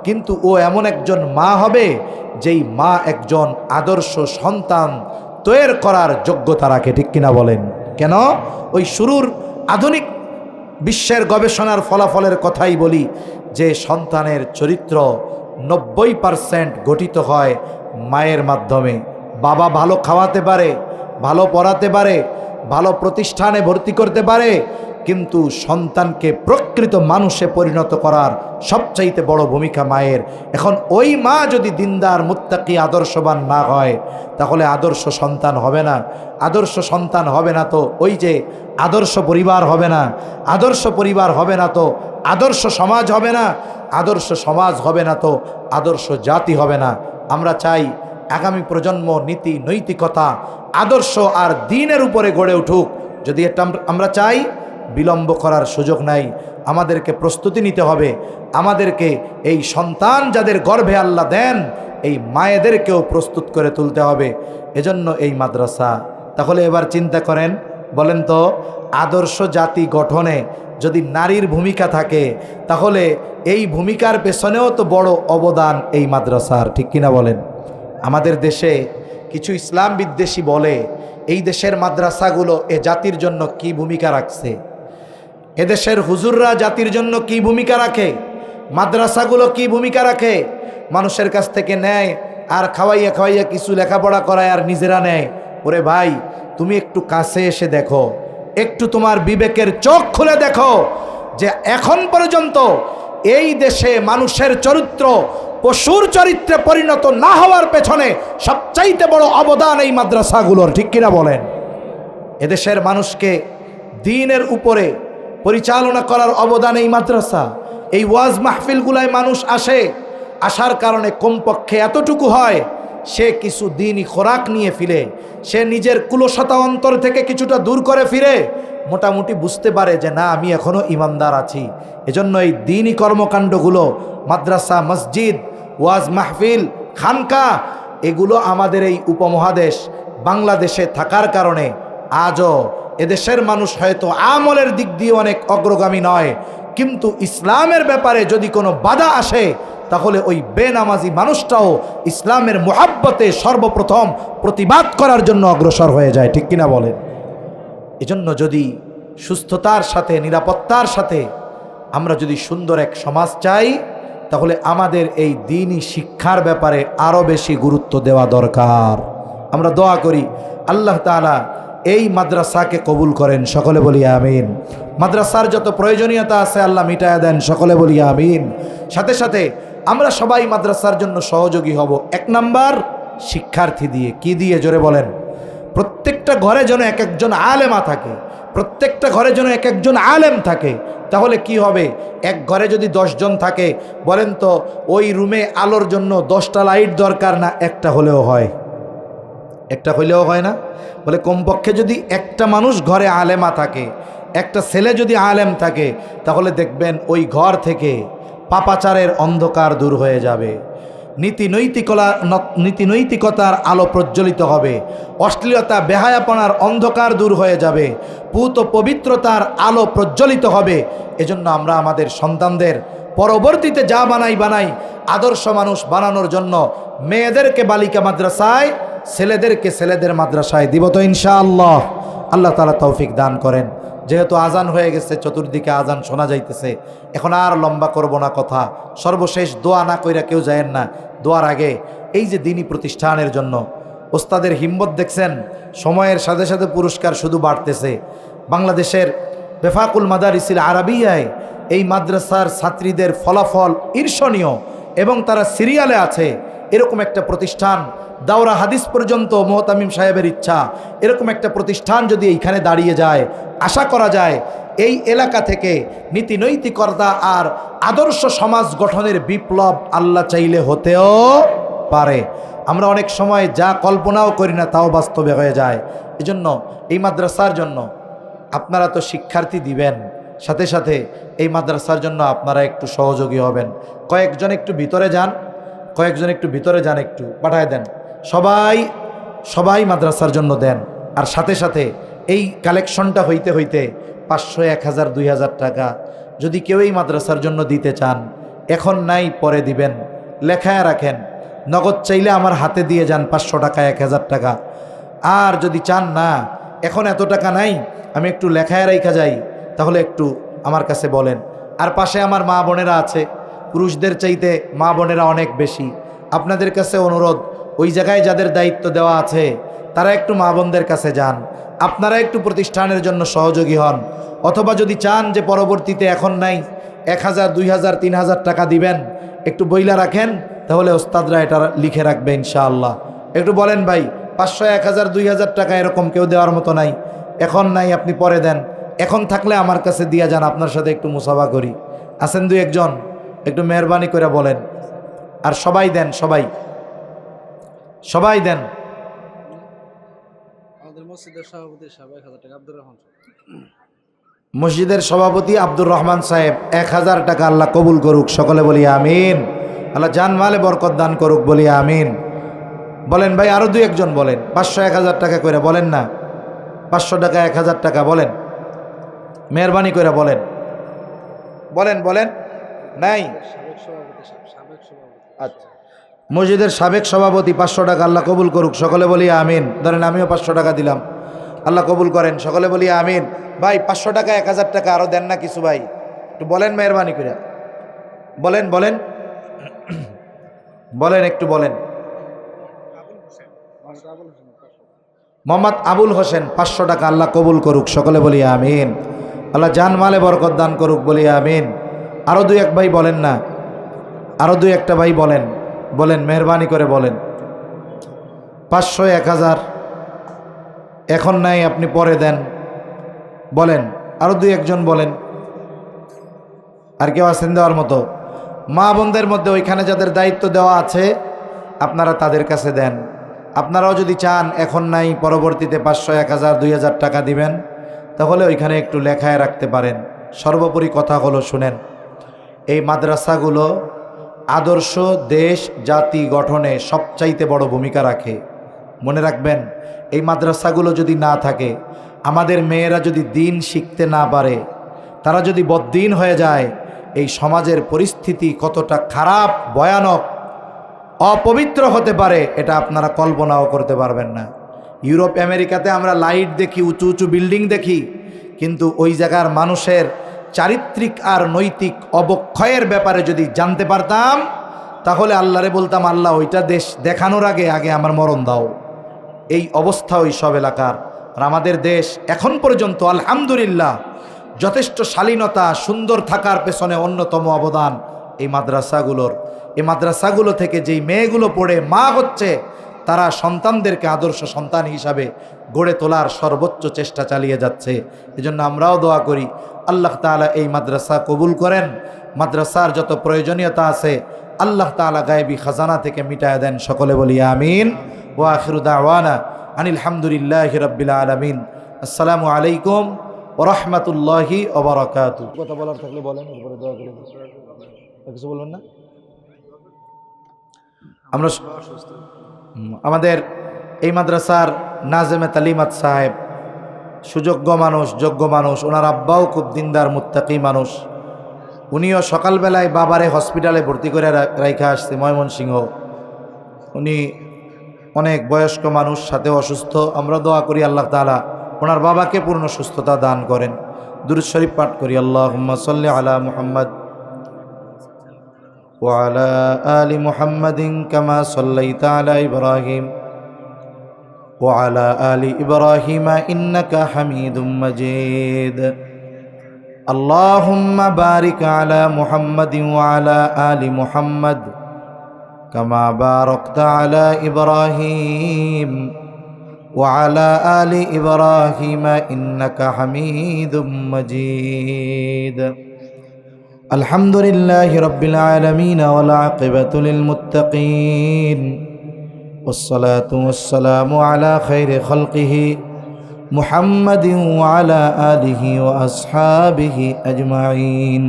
কিন্তু ও এমন একজন মা হবে যেই মা একজন আদর্শ সন্তান তৈরি করার যোগ্যতা রাখে। ঠিক কিনা বলেন? কেন? ওই শুরুর আধুনিক বিশ্বের গবেষণার ফলাফলের কথাই বলি যে সন্তানের চরিত্র 90% গঠিত হয় মায়ের মাধ্যমে। বাবা ভালো খাওয়াতে পারে, ভালো পড়াতে পারে, ভালো প্রতিষ্ঠানে ভর্তি করতে পারে, কিন্তু সন্তানকে প্রকৃত মানুষে পরিণত করার সবচাইতে বড় ভূমিকা মায়ের। এখন ওই মা যদি দিনদার মুত্তাকি আদর্শবান না হয়, তাহলে আদর্শ সন্তান হবে না। আদর্শ সন্তান হবে না তো ওই যে আদর্শ পরিবার হবে না। আদর্শ পরিবার হবে না তো আদর্শ সমাজ হবে না। আদর্শ সমাজ হবে না তো আদর্শ জাতি হবে না। আমরা চাই আগামী প্রজন্ম নীতি নৈতিকতা আদর্শ আর দ্বীনের উপরে গড়ে উঠুক। যদি এটা আমরা চাই, বিলম্ব করার সুযোগ নাই। আমাদেরকে প্রস্তুতি নিতে হবে। আমাদেরকে এই সন্তান যাদের গর্ভে আল্লাহ দেন, এই মায়েদেরকেও প্রস্তুত করে তুলতে হবে। এজন্য এই মাদ্রাসা। তাহলে এবার চিন্তা করেন, বলেন তো, আদর্শ জাতি গঠনে যদি নারীর ভূমিকা থাকে, তাহলে এই ভূমিকার পেছনেও তো বড় অবদান এই মাদ্রাসার, ঠিক কিনা বলেন? আমাদের দেশে কিছু ইসলাম বিদ্বেষী বলে এই দেশের মাদ্রাসাগুলো এ জাতির জন্য কি ভূমিকা রাখছে, এদেশের হুজুররা জাতির জন্য কি ভূমিকা রাখে, মাদ্রাসাগুলো কি ভূমিকা রাখে। মানুষের কাছ থেকে নেয় আর খাওয়াইয়া খাওয়াইয়া কিছু লেখাপড়া করায় আর নিজেরা নেয়। ওরে ভাই, তুমি একটু কাছে এসে দেখো, একটু তোমার বিবেকের চোখ খুলে দেখো যে এখন পর্যন্ত এই দেশে মানুষের চরিত্র পশুর চরিত্রে পরিণত না হওয়ার পেছনে সবচাইতে বড় অবদান এই মাদ্রাসাগুলোর, ঠিক কিনা বলেন? এদেশের মানুষকে দ্বীনের উপরে পরিচালনা করার অবদান এই মাদ্রাসা। এই ওয়াজ মাহফিলগুলায় মানুষ আসে, আসার কারণে কমপক্ষে এতটুকু হয়, সে কিছু দ্বীনি খোরাক নিয়ে ফিরে, সে নিজের কুলসতা অন্তর থেকে কিছুটা দূর করে ফিরে মোটামুটি বুঝতে পারে যে না, আমি এখনও ইমানদার আছি। এজন্য এই দ্বীনি কর্মকাণ্ডগুলো, মাদ্রাসা, মসজিদ, ওয়াজ মাহফিল, খানকা, এগুলো আমাদের এই উপমহাদেশ বাংলাদেশে থাকার কারণে আজও এদেশের মানুষ হয়তো আমলের দিক দিয়ে অনেক অগ্রগামী নয়, কিন্তু ইসলামের ব্যাপারে যদি কোনো বাধা আসে, তাহলে ওই বেনামাজি মানুষটাও ইসলামের মুহাব্বতে সর্বপ্রথম প্রতিবাদ করার জন্য অগ্রসর হয়ে যায়, ঠিক কিনা বলেন? এজন্য যদি সুস্থতার সাথে, নিরাপত্তার সাথে আমরা যদি সুন্দর এক সমাজ চাই, তাহলে আমাদের এই দ্বীনি শিক্ষার ব্যাপারে আরও বেশি গুরুত্ব দেওয়া দরকার। আমরা দোয়া করি আল্লাহ তাআলা এই মাদ্রাসাকে কবুল করেন, সকলে বলি আমিন। মাদ্রাসার যত প্রয়োজনীয়তা আছে আল্লাহ মিটায়া দেন, সকলে বলি আমিন। সাথে সাথে আমরা সবাই মাদ্রাসার জন্য সহযোগী হব। এক নাম্বার, শিক্ষার্থী দিয়ে। কি দিয়ে? জোরে বলেন। প্রত্যেকটা ঘরে যেন এক একজন আলেমা থাকে, প্রত্যেকটা ঘরে যেন এক একজন আলেম থাকে। তাহলে কি হবে? এক ঘরে যদি 10 জন থাকে, বলেন তো ওই রুমে আলোর জন্য 10টা লাইট দরকার না? একটা হলেও হয়, একটা হলেও হয় না? বলে কমপক্ষে যদি একটা মানুষ ঘরে আলেমা থাকে, একটা ছেলে যদি আলেম থাকে, তাহলে দেখবেন ওই ঘর থেকে পাপাচারের অন্ধকার দূর হয়ে যাবে, নীতি নৈতিকতার আলো প্রজ্বলিত হবে, অশ্লীলতা বেহায়াপনার অন্ধকার দূর হয়ে যাবে, পুত পবিত্রতার আলো প্রজ্বলিত হবে। এজন্য আমরা আমাদের সন্তানদের পরবর্তীতে যা বানাই আদর্শ মানুষ বানানোর জন্য মেয়েদেরকে বালিকা মাদ্রাসায়, ছেলেদেরকে ছেলেদের মাদ্রাসায় দিব তো ইনশাআল্লাহ। আল্লাহ তাআলা তৌফিক দান করেন। যেহেতু আজান হয়ে গেছে, চতুর্দিকে আজান শোনা যাইতেছে, এখন আর লম্বা করব না কথা। সর্বশেষ দোয়া না কইরা কেউ যায়েন না। দোয়ার আগে এই যে দ্বীনি প্রতিষ্ঠানের জন্য ওস্তাদের হিম্মত দেখছেন, সময়ের সাথে সাথে পুরস্কার শুধু বাড়তেছে। বাংলাদেশের বেফাকুল মাদারিসিল আরাবিয়ায় এই মাদ্রাসার ছাত্রীদের ফলাফল ঈর্ষণীয় এবং তারা সিরিয়ালে আছে। এরকম একটা প্রতিষ্ঠান, দাওরা হাদিস পর্যন্ত মোহতামিম সাহেবের ইচ্ছা, এরকম একটা প্রতিষ্ঠান যদি এইখানে দাঁড়িয়ে যায়, আশা করা যায় এই এলাকা থেকে নীতি নৈতিকতা আর আদর্শ সমাজ গঠনের বিপ্লব আল্লাহ চাইলে হতেও পারে। আমরা অনেক সময় যা কল্পনাও করি না তাও বাস্তবে হয়ে যায়। এজন্য এই মাদ্রাসার জন্য আপনারা তো শিক্ষার্থী দিবেন, সাথে সাথে এই মাদ্রাসার জন্য আপনারা একটু সহযোগী হবেন। কয়েকজন একটু ভিতরে যান, কয়েকজন একটু ভিতরে যান, একটু পাঠায় দেন। সবাই মাদ্রাসার জন্য দেন। আর সাথে সাথে এই কালেকশনটা হইতে হইতে 500, 1000, 2000 টাকা যদি কেউ এই মাদ্রাসার জন্য দিতে চান, এখন নাই পরে দিবেন, লেখায় রাখেন। নগদ চাইলে আমার হাতে দিয়ে যান 500 টাকা, 1000 টাকা। আর যদি চান না এখন এত টাকা নাই, আমি একটু লেখায় রাখা যাই, তাহলে একটু আমার কাছে বলেন। আর পাশে আমার মা বোনেরা আছে, পুরুষদের চাইতে মা বোনেরা অনেক বেশি। আপনাদের কাছে অনুরোধ, ওই জায়গায় যাদের দায়িত্ব দেওয়া আছে তারা একটু মা বোনদের কাছে যান, আপনারা একটু প্রতিষ্ঠানের জন্য সহযোগী হন। অথবা যদি চান যে পরবর্তীতে এখন নাই 1000, 2000, 3000 টাকা দিবেন, একটু বইলা রাখেন, তাহলে ওস্তাদরা এটা লিখে রাখবে ইনশাআল্লাহ। একটু বলেন ভাই 500, 1000, 2000 টাকা এরকম কেউ দেওয়ার মতো নাই, এখন নাই, আপনি পরে দেন। এখন থাকলে আমার কাছে দিয়া যান, আপনার সাথে একটু মুসাফা করি। আছেন দুই একজন, একটু মেহরবানি করে বলেন। আর সবাই দেন, সবাই দেন। মসজিদের সভাপতি আব্দুর রহমান সাহেব 1000 টাকা আল্লাহ কবুল করুক, সকলে বলি আমিন। আল্লাহ জানমালে বরকত দান করুক, বলি আমিন। বলেন ভাই, আরো দুই একজন বলেন, 500, 1000 টাকা করে বলেন না, 500 টাকা, 1000 টাকা বলেন, মেহরবানি করে বলেন, বলেন নাই। আচ্ছা, মসজিদের সাবেক সভাপতি 500 টাকা আল্লাহ কবুল করুক, সকলে বলি আমিন। ধরেন আমিও 500 টাকা দিলাম, আল্লাহ কবুল করেন, সকলে বলি আমিন। ভাই 500 টাকা, 1000 টাকা আরো দেন না কিছু ভাই, একটু বলেন মেহরবানি করে, বলেন একটু বলেন। মোহাম্মদ আবুল হোসেন 500 টাকা আল্লাহ কবুল করুক, সকলে বলি আমিন। আল্লাহ জানমালে বরকত দান করুক, বলি আমিন। আরো দুই এক ভাই বলেন না, আরো দুই একটা ভাই বলেন মেহরবানি করে বলেন। 500, 1000 এখন নাই, আপনি পরে দেন, বলেন। আরো দুই একজন বলেন। আর কেউ আছেন দেওয়ার মতো? মা বোনদের মধ্যে ওইখানে যাদের দায়িত্ব দেওয়া আছে আপনারা তাদের কাছে দেন। আপনারাও যদি চান এখন নাই, পরবর্তীতে 500, 1000, 2000 টাকা দিবেন, তাহলে ওইখানে একটু লেখায় রাখতে পারেন। সর্বোপরি কথা হলো, শুনেন, এই মাদ্রাসাগুলো আদর্শ দেশ জাতি গঠনে সবচাইতে বড় ভূমিকা রাখে। মনে রাখবেন, এই মাদ্রাসাগুলো যদি না থাকে, আমাদের মেয়েরা যদি দিন শিখতে না পারে, তারা যদি বদ্দিন হয়ে যায়, এই সমাজের পরিস্থিতি কতটা খারাপ, ভয়ানক, অপবিত্র হতে পারে এটা আপনারা কল্পনাও করতে পারবেন না। ইউরোপ আমেরিকাতে আমরা লাইট দেখি, উঁচু উঁচু বিল্ডিং দেখি, কিন্তু ওই জায়গার মানুষের চারিত্রিক আর নৈতিক অবক্ষয়ের ব্যাপারে যদি জানতে পারতাম, তাহলে আল্লাহরে বলতাম, আল্লাহ ওইটা দেশ দেখানোর আগে আমার মরণ দাও। এই অবস্থা ওই সব এলাকার। আর আমাদের দেশ এখন পর্যন্ত আলহামদুলিল্লাহ যথেষ্ট শালীনতা, সুন্দর থাকার পেছনে অন্যতম অবদান এই মাদ্রাসাগুলোর। এই মাদ্রাসাগুলো থেকে যেই মেয়েগুলো পড়ে মা হচ্ছে, তারা সন্তানদেরকে আদর্শ সন্তান হিসাবে গড়ে তোলার সর্বোচ্চ চেষ্টা চালিয়ে যাচ্ছে। এজন্য আমরাও দোয়া করি, আল্লাহ তাআলা এই মাদ্রাসা কবুল করেন। মাদ্রাসার যত প্রয়োজনীয়তা আছে আল্লাহ তাআলা গায়েবী খাজানা থেকে মিটায় দেন, সকলে বলি আমিন। ওয়া আখিরু দাওয়ানা আনিল হামদুলিল্লাহি রাব্বিল আলামিন। আসসালামু আলাইকুম ওয়া রাহমাতুল্লাহি ওয়া বারাকাতুহু। কথা বলার থাকলে বলেন, এরপরে দোয়া করে কিছু বলবেন না? আমরা আমাদের এই মাদ্রাসার নাজেমে তালিমাত সাহেব সুযোগ্য মানুষ, যোগ্য মানুষ। ওনার আব্বাও খুব দিনদার মুত্তাকি মানুষ। উনিও সকালবেলায় বাবারে হসপিটালে ভর্তি করে রাইখা আসছে ময়মনসিংহ। উনি অনেক বয়স্ক মানুষ, সাথে অসুস্থ। আমরা দোয়া করি আল্লাহ তাআলা ওনার বাবাকে পূর্ণ সুস্থতা দান করেন। দুরূদ শরীফ পাঠ করি। আল্লাহুম্মা সাল্লি আলা মুহাম্মদ ওয়া আলা আলি মুহাম্মাদিন কামা সাল্লাইতা আলা ইব্রাহিম ওয়া আলা আলি ইব্রাহিম ইন্নাকা হামিদুম মাজিদ। আল্লাহুম্মা বারিক আলা মুহাম্মাদিন ওয়া আলা আলি মুহাম্মাদ কামা বারাকতা আলা ইব্রাহিম ওয়া আলা আলি ইব্রাহিম ইন্নাকা হামিদুম মাজিদ। আলহামদুলিল্লাহি রাব্বিল আলামিন ওয়াল আকিবাতু লিল মুত্তাকিন والصلاة والسلام على خير خلقه محمد وعلى آله وأصحابه أجمعين.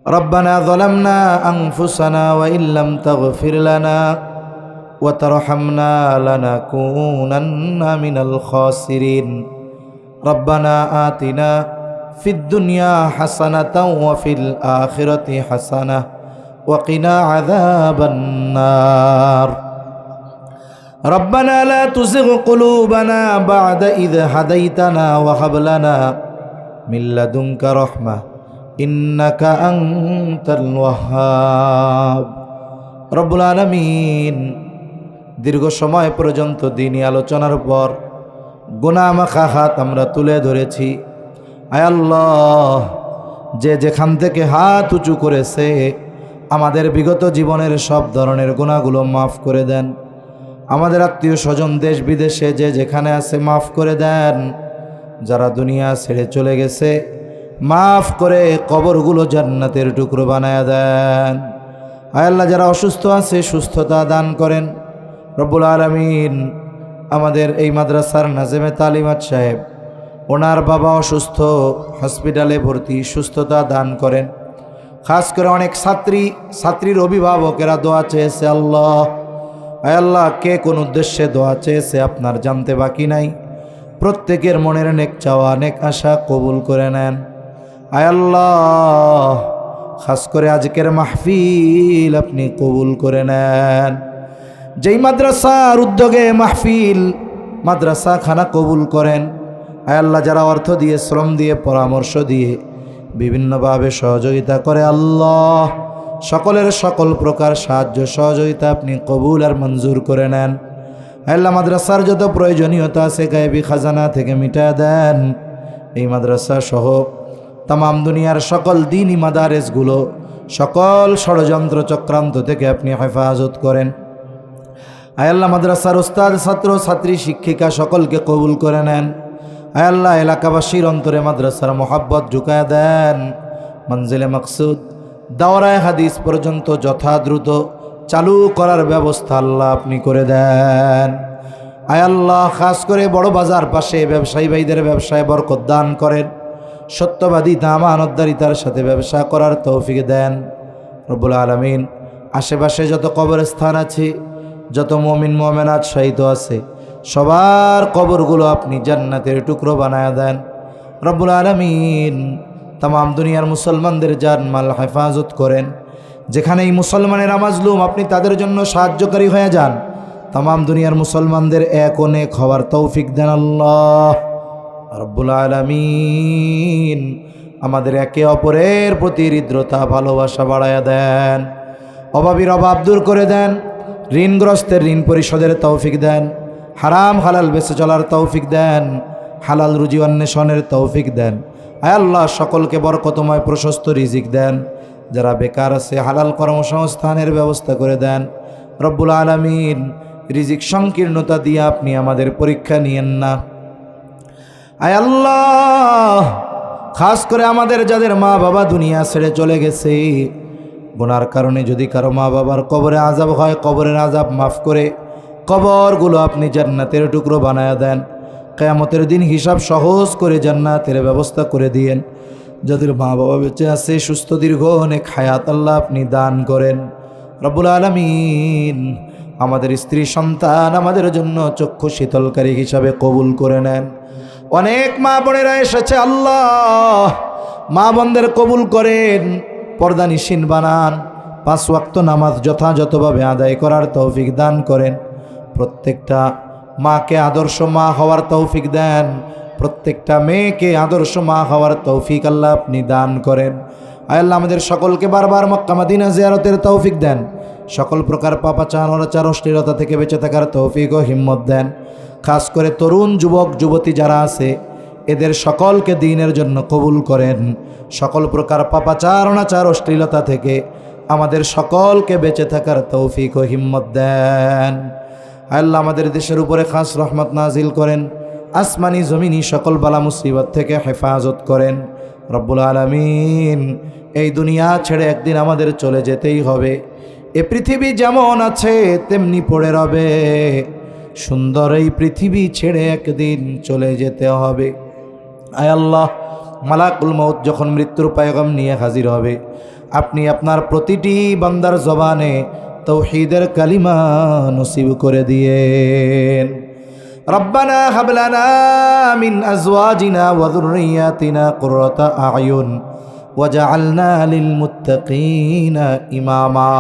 ربنا ظلمنا أنفسنا وإن لم تغفر لنا وترحمنا لنكونن من الخاسرين. ربنا آتنا في الدنيا حسنة وفي الآخرة حسنة وقنا عذاب النار. ربنا لا تزغ قلوبنا بعد إذ هديتنا وهب لنا من لدنك رحمة إنك أنت الوهاب. رب العالمين দীর্ঘ সময় পর্যন্ত দিনী আলোচনার পর গুনাহ মাখা হাত আমরা তুলে ধরেছি। আয় আল্লাহ, যে যেখান থেকে হাত উঁচু করেছে আমাদের বিগত জীবনের সব ধরনের গুনাহগুলো মাফ করে দেন। আমাদের আত্মীয় স্বজন দেশ বিদেশে যে যেখানে আছে মাফ করে দেন। যারা দুনিয়া ছেড়ে চলে গেছে মাফ করে কবরগুলো জান্নাতের টুকরো বানায়া দেন। আয় আল্লাহ, যারা অসুস্থ আছে সুস্থতা দান করেন। রব্বুল আলামিন, আমাদের এই মাদ্রাসার নাজেমে তালিমাত সাহেব, ওনার বাবা অসুস্থ, হসপিটালে ভর্তি, সুস্থতা দান করেন। খাস করে অনেক ছাত্রীর অভিভাবকেরা দোয়া চেয়েছে। আল্লাহ, আয় আল্লাহ, কে কোন উদ্দেশ্যে দোয়া চেয়েছে আপনার জানতে বাকি নাই। প্রত্যেকের মনের নেক চাওয়া নেক আশা কবুল করে নেন। আয় আল্লাহ, খাস করে আজকের মাহফিল আপনি কবুল করে নেন। যেই মাদ্রাসার উদ্যোগে মাহফিল, মাদ্রাসা খানা কবুল করেন। আয় আল্লাহ, যারা অর্থ দিয়ে, শ্রম দিয়ে, পরামর্শ দিয়ে বিভিন্নভাবে সহযোগিতা করে, আল্লাহ সকলের সকল প্রকার সাহায্য সহযোগিতা আপনি কবুল আর মঞ্জুর করে নেন। আল্লাহ, মাদ্রাসার যত প্রয়োজনীয়তা আছে গায়েবী খাজানা থেকে মিটা দেন। এই মাদ্রাসা সহ তামাম দুনিয়ার সকল দ্বীনি মাদারেসগুলো সকল ষড়যন্ত্র চক্রান্ত থেকে আপনি হেফাজত করেন। আয় আল্লাহ, মাদ্রাসার উস্তাদ, ছাত্র ছাত্রী, শিক্ষিকা সকলকে কবুল করে নেন। আয় আল্লাহ, এলাকাবাসীর অন্তরে মাদ্রাসার মোহাব্বত ঢুকায় দেন। মঞ্জিলে মকসুদ দাওরায়ে হাদিস পর্যন্ত যথাদ্রুত চালু করার ব্যবস্থা আল্লাহ আপনি করে দেন। আয় আল্লাহ, খাস করে বড় বাজার পাশে ব্যবসায়ী ভাইদের ব্যবসায় বরকত দান করেন। সত্যবাদিতা, আমানতদারিতার সাথে ব্যবসা করার তৌফিক দেন। রব্বুল আলামিন, আশেপাশে যত কবরস্থান আছে, যত মুমিন মুমিনাত শহীদ আছে, সবার কবরগুলো আপনি জান্নাতের টুকরো বানায়া দেন। রব্বুল আলামিন, তামাম দুনিয়ার মুসলমানদের জানমাল হেফাজত করেন। যেখানেই মুসলমানেরা মাজলুম আপনি তাদের জন্য সাহায্যকারী হয়ে যান। তামাম দুনিয়ার মুসলমানদের এক ও নেক হওয়ার তৌফিক দেন আল্লাহ রব্বুল আলামিন। আমাদের একে অপরের প্রতি হৃদ্রতা, ভালোবাসা বাড়ায়া দেন। অভাবীর অভাব দূর করে দেন। ঋণগ্রস্তের ঋণ পরিশোধের তৌফিক দেন। হারাম হালাল বেঁচে চলার তৌফিক দেন। হালাল রুজি অন্বেষণের তৌফিক দেন। আয় আল্লাহ, সকলকে বরকতময় প্রশস্ত রিজিক দেন। যারা বেকার আছে হালাল কর্মসংস্থানের ব্যবস্থা করে দেন। রব্বুল আলামিন, রিজিক সংকীর্ণতা দিয়ে আপনি আমাদের পরীক্ষা নিয়েন না। আয় আল্লাহ, খাস করে আমাদের যাদের মা বাবা দুনিয়া ছেড়ে চলে গেছে, গুনার কারণে যদি কারো মা বাবার কবরে আযাব হয়, কবরের আযাব মাফ করে কবরগুলো আপনি জান্নাতের টুকরো বানায়া দেন। কিয়ামতের দিন হিসাব সহজ করে জান্নাতের ব্যবস্থা করে দিয়েন। যাদের মা বাবা বেঁচে আছে সুস্থ দীর্ঘ অনেক হায়াত আল্লাহ আপনি দান করেন। রব্বুল আলামিন, আমাদের স্ত্রী সন্তান আমাদের জন্য চক্ষু শীতলকারী হিসাবে কবুল করে নেন। অনেক মা বোনেরা এসেছে, আল্লাহ মা বোনদের কবুল করেন, পর্দানিশীন বানান, 5 ওয়াক্ত নামাজ যথাযথভাবে আদায় করার তৌফিক দান করেন। প্রত্যেকটা মাকে আদর্শ মা হওয়ার তৌফিক দেন। প্রত্যেকটা মেয়েকে আদর্শ মা হওয়ার তৌফিক আল্লাহ আপনি দান করেন। আয় আল্লাহ, আমাদের সকলকে বারবার মক্কা মদিনা জিয়ারতের তৌফিক দেন। সকল প্রকার পাপাচার, অনাচার, অশ্লীলতা থেকে বেঁচে থাকার তৌফিক ও হিম্মত দেন। খাস করে তরুণ যুবক যুবতী যারা আছে এদের সকলকে দ্বীনের জন্য কবুল করেন। সকল প্রকার পাপাচার, অনাচার, অশ্লীলতা থেকে আমাদের সকলকে বেঁচে থাকার তৌফিক ও হিম্মত দেন। আল্লাহ, আমাদের দেশের উপরে খাস রহমত নাজিল করেন। আসমানি জমিনি সকল বালা মুসিবত থেকে হেফাজত করেন। রব্বুল আলামিন, এই দুনিয়া ছেড়ে একদিন আমাদের চলে যেতেই হবে। এ পৃথিবী যেমন আছে তেমনি পড়ে রবে। সুন্দর এই পৃথিবী ছেড়ে একদিন চলে যেতে হবে। আয় আল্লাহ, মালাকুল মউত যখন মৃত্যুর পয়গাম নিয়ে হাজির হবে, আপনি আপনার প্রতিটি বান্দার জবানে তাওহীদের কালিমা নসিব করে দিয়েন। রব্বানা হাব লানা মিন আজওয়াজিনা ওয়া যুররিয়াতিনা কুররাতা আ'য়ুন ওয়াজআলনা লিল মুত্তাকিনা ইমামা।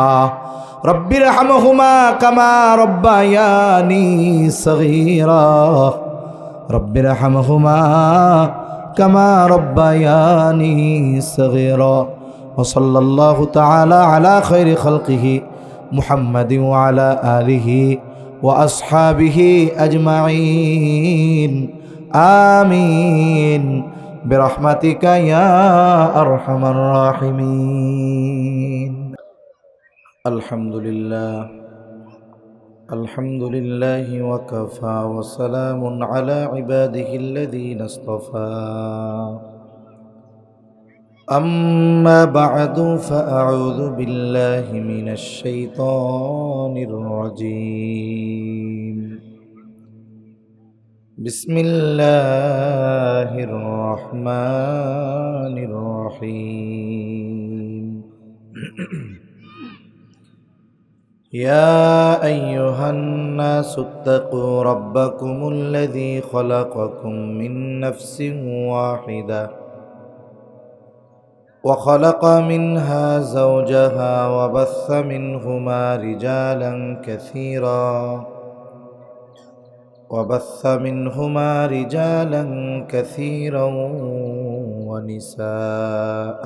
রব্বিরহামহুমা কামা রব্বায়ানি সগীরা। রব্বিরহামহুমা কামা রব্বায়ানি সগীরা। ওয়া সাল্লাল্লাহু তাআলা আলা খায়রি খালকিহি মুহাম্মাদিন ওয়া আলা আলিহি وأصحابه أجمعين آمين برحمتك يا أرحم الراحمين. الحمد لله الحمد لله وكفى وسلام على عباده الذين اصطفى. أما بعد فأعوذ بالله من الشيطان الرجيم. بسم الله الرحمن الرحيم. يا أيها الناس اتقوا ربكم الذي خلقكم من نفس واحدة وخلق منها زوجها وبث منهما رجالا كثيرا ونساء.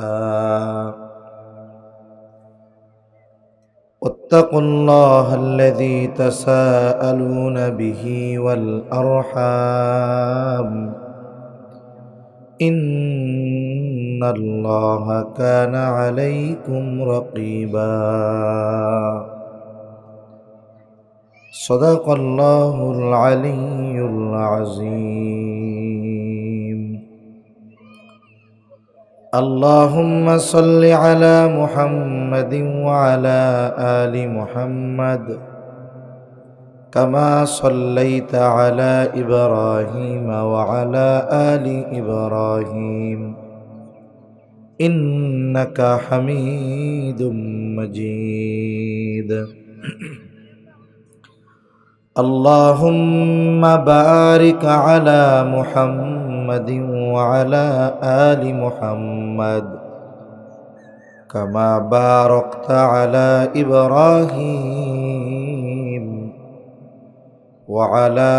واتقوا الله الذي تساءلون به والأرحام إن الله كان عليكم رقيبا. صدق الله العلي العظيم. اللهم صل على محمد وعلى آل محمد كما صليت على إبراهيم وعلى آل إبراهيم إنك حميد مجيد. اللهم بارك على محمد وعلى آل محمد كما باركت على إبراهيم وعلى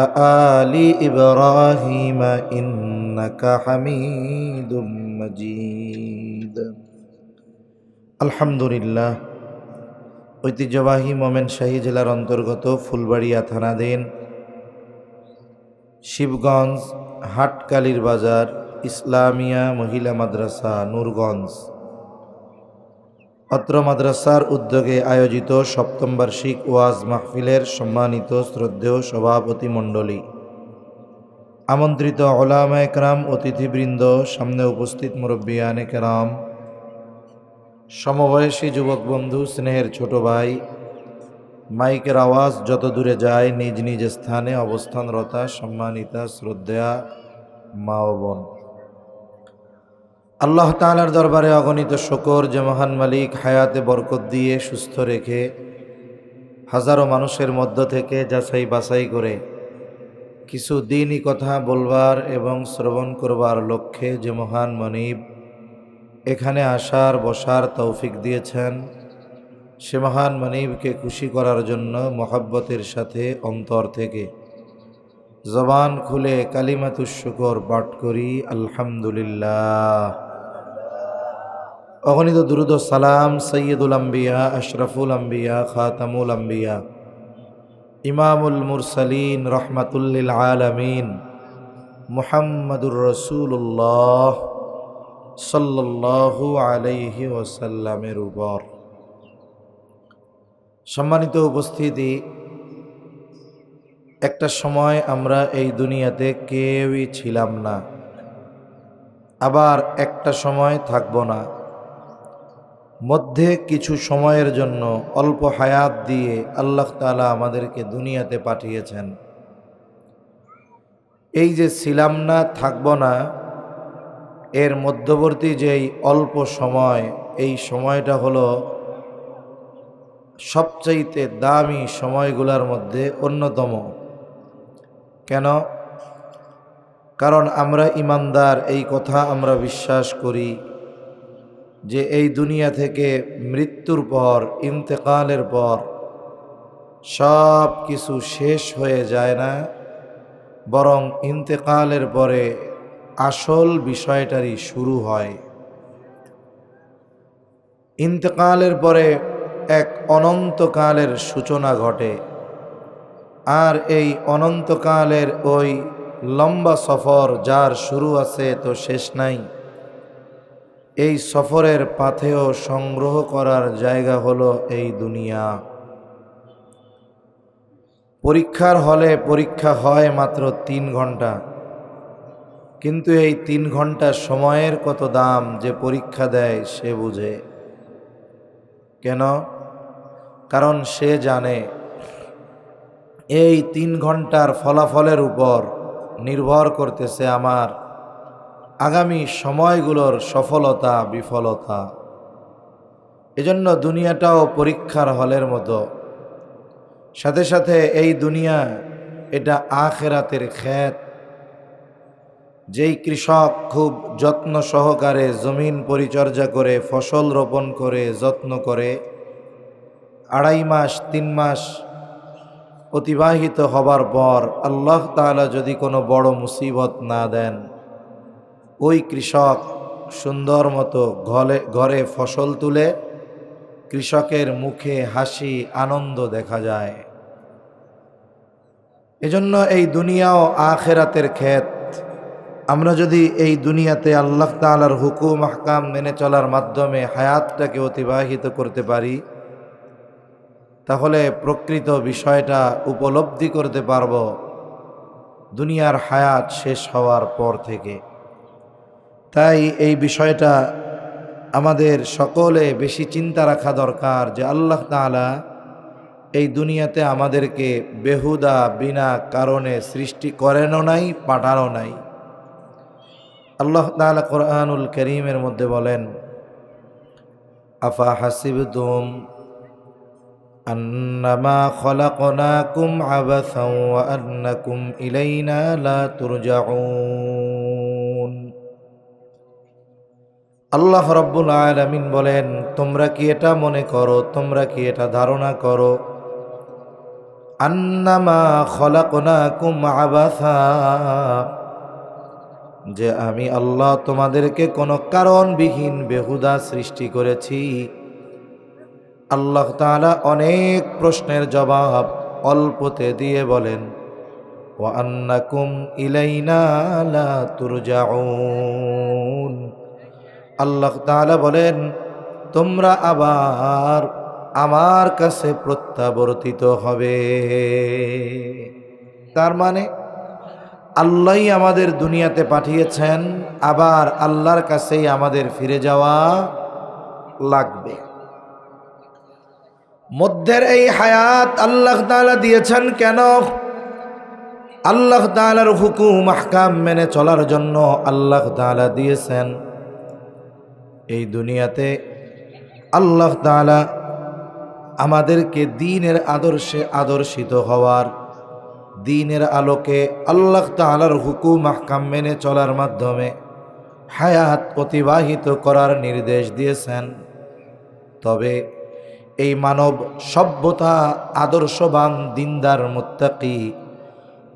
آل إبراهيم إنك حميد مجيد. الحمد لله. ঐতিহ্যবাহী ময়মনসিংহ জেলার অন্তর্গত ফুলবাড়িয়া থানাধীন শিবগঞ্জ হাটকালির বাজার ইসলামিয়া মহিলা মাদ্রাসা নূরগঞ্জ, অত্র মাদ্রাসার উদ্যোগে আয়োজিত সপ্তম বার্ষিক ওয়াজ মাহফিলের সম্মানিত শ্রদ্ধেয় সভাপতি মণ্ডলী, আমন্ত্রিত উলামায়ে কেরাম, অতিথিবৃন্দ, সামনে উপস্থিত মুরব্বিয়ানে কেরাম, সমবয়সী যুবক বন্ধু, স্নেহের ছোট ভাই, মাইকের আওয়াজ যত দূরে যায় নিজ নিজ স্থানে অবস্থানরতা সম্মানিতা শ্রদ্ধেয়া মা ও বোন, আল্লাহ তাআলার দরবারে অগণিত শুকর যে মহান মালিক হায়াতে বরকত দিয়ে সুস্থ রেখে হাজারো মানুষের মধ্য থেকে যাচাই বাছাই করে কিছু দ্বীনি কথা বলবার এবং শ্রবণ করবার লক্ষ্যে যে মহান মনিব এখানে আসার বসার তৌফিক দিয়েছেন, সে মহান মনিবকে খুশি করার জন্য মহব্বতের সাথে অন্তর থেকে জবান খুলে কালিমাতুশ শুকর পাঠ করি আলহামদুলিল্লাহ। অগণিত দুরূদ ও সালাম সৈয়দুল আম্বিয়া, আশরাফুল আম্বিয়া, খাতামুল আম্বিয়া, ইমামুল মুরসালিন, রহমাতুল লিল আলামিন মুহাম্মাদুর রাসূলুল্লাহ সাল্লাল্লাহু আলাইহি ওয়াসাল্লামের উপর। সম্মানিত উপস্থিতি, একটা সময় আমরা এই দুনিয়াতে কেউই ছিলাম না, আবার একটা সময় থাকব না। মধ্যে কিছু সময়ের জন্য অল্প হায়াত দিয়ে আল্লাহ তাআলা আমাদেরকে দুনিয়াতে পাঠিয়েছেন। এই যে ছিলাম না, থাকব না, এর মধ্যবর্তী যেই অল্প সময়, এই সময়টা হলো সবচাইতে দামি সময়গুলোর মধ্যে অন্যতম। কেন? কারণ আমরা ঈমানদার, এই কথা আমরা বিশ্বাস করি যে এই দুনিয়া থেকে মৃত্যুর পর, ইন্তেকালের পর সব কিছু শেষ হয়ে যায় না, বরং ইন্তেকালের পরে আসল বিষয়টারই শুরু হয়। ইন্তেকালের পরে এক অনন্তকালের সূচনা ঘটে। আর এই অনন্তকালের ওই লম্বা সফর যার শুরু আছে তো শেষ নাই, এই সফরের পাথেয় সংগ্রহ করার জায়গা হলো এই দুনিয়া। পরীক্ষার হলে পরীক্ষা হয় মাত্র 3 ঘন্টা, কিন্তু এই 3 ঘন্টা সময়ের কত দাম যে পরীক্ষা দেয় সে বুঝে। কেন? কারণ সে জানে এই 3 ঘন্টার ফলাফলের উপর নির্ভর করতেছে আমার আগামী সময়গুলোর সফলতা বিফলতা। এজন্য দুনিয়াটাও পরীক্ষার হলের মতো, সাথে সাথে এই দুনিয়া এটা আখিরাতের ক্ষেত। যেই কৃষক খুব যত্ন সহকারে জমিন পরিচর্যা করে, ফসল রোপণ করে, যত্ন করে, 2.5 মাস 3 মাস অতিবাহিত হবার পর আল্লাহ তাআলা যদি কোনো বড় মুসিবত না দেন, ওই কৃষক সুন্দর মতো ঘরে ফসল তুলে কৃষকের মুখে হাসি আনন্দ দেখা যায়। এজন্য এই দুনিয়াও আখিরাতের ক্ষেত। আমরা যদি এই দুনিয়াতে আল্লাহ তাআলার হুকুম আহকাম মেনে চলার মাধ্যমে হায়াতটাকে অতিবাহিত করতে পারি, তাহলে প্রকৃত বিষয়টা উপলব্ধি করতে পারব দুনিয়ার হায়াত শেষ হওয়ার পর থেকে। তাই এই বিষয়টা আমাদের সকলে বেশি চিন্তা রাখা দরকার যে আল্লাহ তাআলা এই দুনিয়াতে আমাদেরকে বেহুদা বিনা কারণে সৃষ্টি করেনও নাই, পাঠানো নাই। আল্লাহ তাআলা কোরআনুল কারীমের মধ্যে বলেন, আফা হাসিবতুম আন্নামা খলাকনাকুম আবাসাও ওয়া আন্নাকুম ইলাইনা লা তুরজাউন। আল্লাহ রাব্বুল আলামিন বলেন, তোমরা কি এটা মনে করো, তোমরা কি এটা ধারণা করো, আন্নামা খলাকনাকুম আবাসা, যে আমি আল্লাহ তোমাদেরকে কোনো কারণবিহীন বেহুদা সৃষ্টি করেছি? আল্লাহ তাআলা অনেক প্রশ্নের জবাব অল্পতে দিয়ে বলেন, ওয়া আন্নাকুম ইলাইনা লা তুরজাউন। আল্লাহ তাআলা বলেন, তোমরা আবার আমার কাছে প্রত্যাবর্তিত হবে। তার মানে আল্লাহই আমাদের দুনিয়াতে পাঠিয়েছেন, আবার আল্লাহর কাছেই আমাদের ফিরে যাওয়া লাগবে। মধ্যের এই হায়াত আল্লাহ তাআলা দিয়েছেন কেন? আল্লাহ তাআলার হুকুম আহকাম মেনে চলার জন্য আল্লাহ তাআলা দিয়েছেন। এই দুনিয়াতে আল্লাহ তাআলা আমাদেরকে দ্বীনের আদর্শে আদর্শিত হওয়ার, দ্বীনের আলোকে আল্লাহ তাআলার হুকুম আহকাম মেনে চলার মাধ্যমে হায়াত অতিবাহিত করার নির্দেশ দিয়েছেন। তবে এই মানব সভ্যতা আদর্শবান, দিনদার, মুত্তাকি,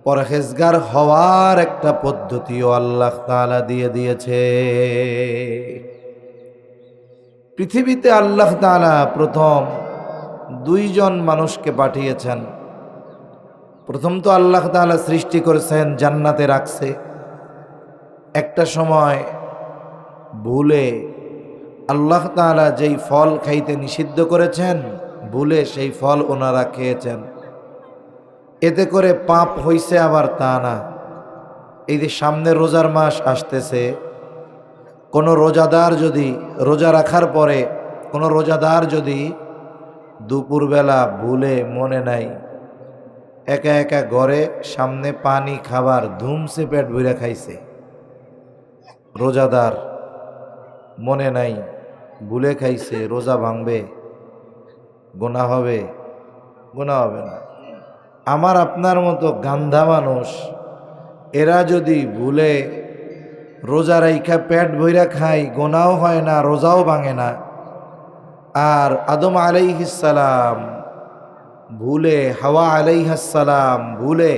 পরহেজগার হওয়ার একটা পদ্ধতিও আল্লাহ তাআলা দিয়ে দিয়েছে। পৃথিবীতে আল্লাহ তাআলা প্রথম 2 জন মানুষকে পাঠিয়েছেন। প্রথম তো আল্লাহ তাআলা সৃষ্টি করেছেন, জান্নাতে রাখছে। একটা সময় ভুলে আল্লাহ তাআলা যেই ফল খাইতে নিষিদ্ধ করেছেন, ভুলে সেই ফল ওনারা খেয়েছেন। এতে করে পাপ হইছে আবার তা না। এই যে সামনে রোজার মাস আসতেছে, কোনো রোজাদার যদি রোজা রাখার পরে কোনো রোজাদার যদি দুপুরবেলা ভুলে মনে নাই একা একা ঘরে সামনে পানি খাবার ধুমসে পেট ভরে খাইছে, রোজাদার মনে নাই, ভুলে খাইছে, রোজা ভাঙবে? গুনাহ হবে? গুনাহ হবে না। আমার আপনার মতো গান্ধা মানুষ, এরা যদি ভুলে রোজা রাইখা পেট ভইরা খায়, গুনাহও হয় না, রোজাও ভাঙে না। আর আদম আলাইহিস সালাম ভুলে, হাওয়া আলাইহিস সালাম ভুলে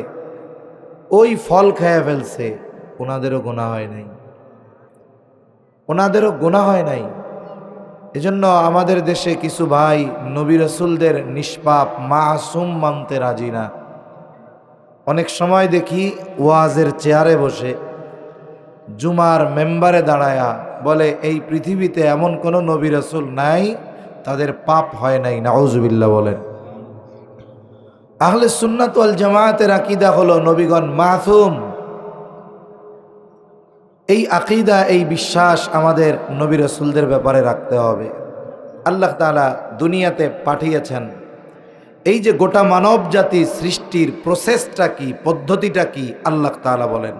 ওই ফল খেয়ে ফেলছে, ওনাদেরও গুনাহ হয় নাই, ওনাদেরও গুনাহ হয় নাই। এজন্য আমাদের দেশে কিছু ভাই নবী রাসূলদের নিষ্পাপ মাসুম মানতে রাজি না। অনেক সময় দেখি ওয়াজের চেয়ারে বসে জুমার মেম্বারে দাঁড়ায়া বলে এই পৃথিবীতে এমন কোনো নবী রাসূল নাই তাদের পাপ হয় নাই, নাউজুবিল্লাহ বলেন। আহলে সুন্নাত ওয়াল জামায়াতের আকীদা হলো নবীগণ মাসুম। এই আকীদা, এই বিশ্বাস আমাদের নবী রাসূলদের ব্যাপারে রাখতে হবে। আল্লাহ তাআলা দুনিয়াতে পাঠিয়েছেন, এই যে গোটা মানব জাতি সৃষ্টির প্রসেসটা কি, পদ্ধতিটা কি, আল্লাহ তাআলা বলেন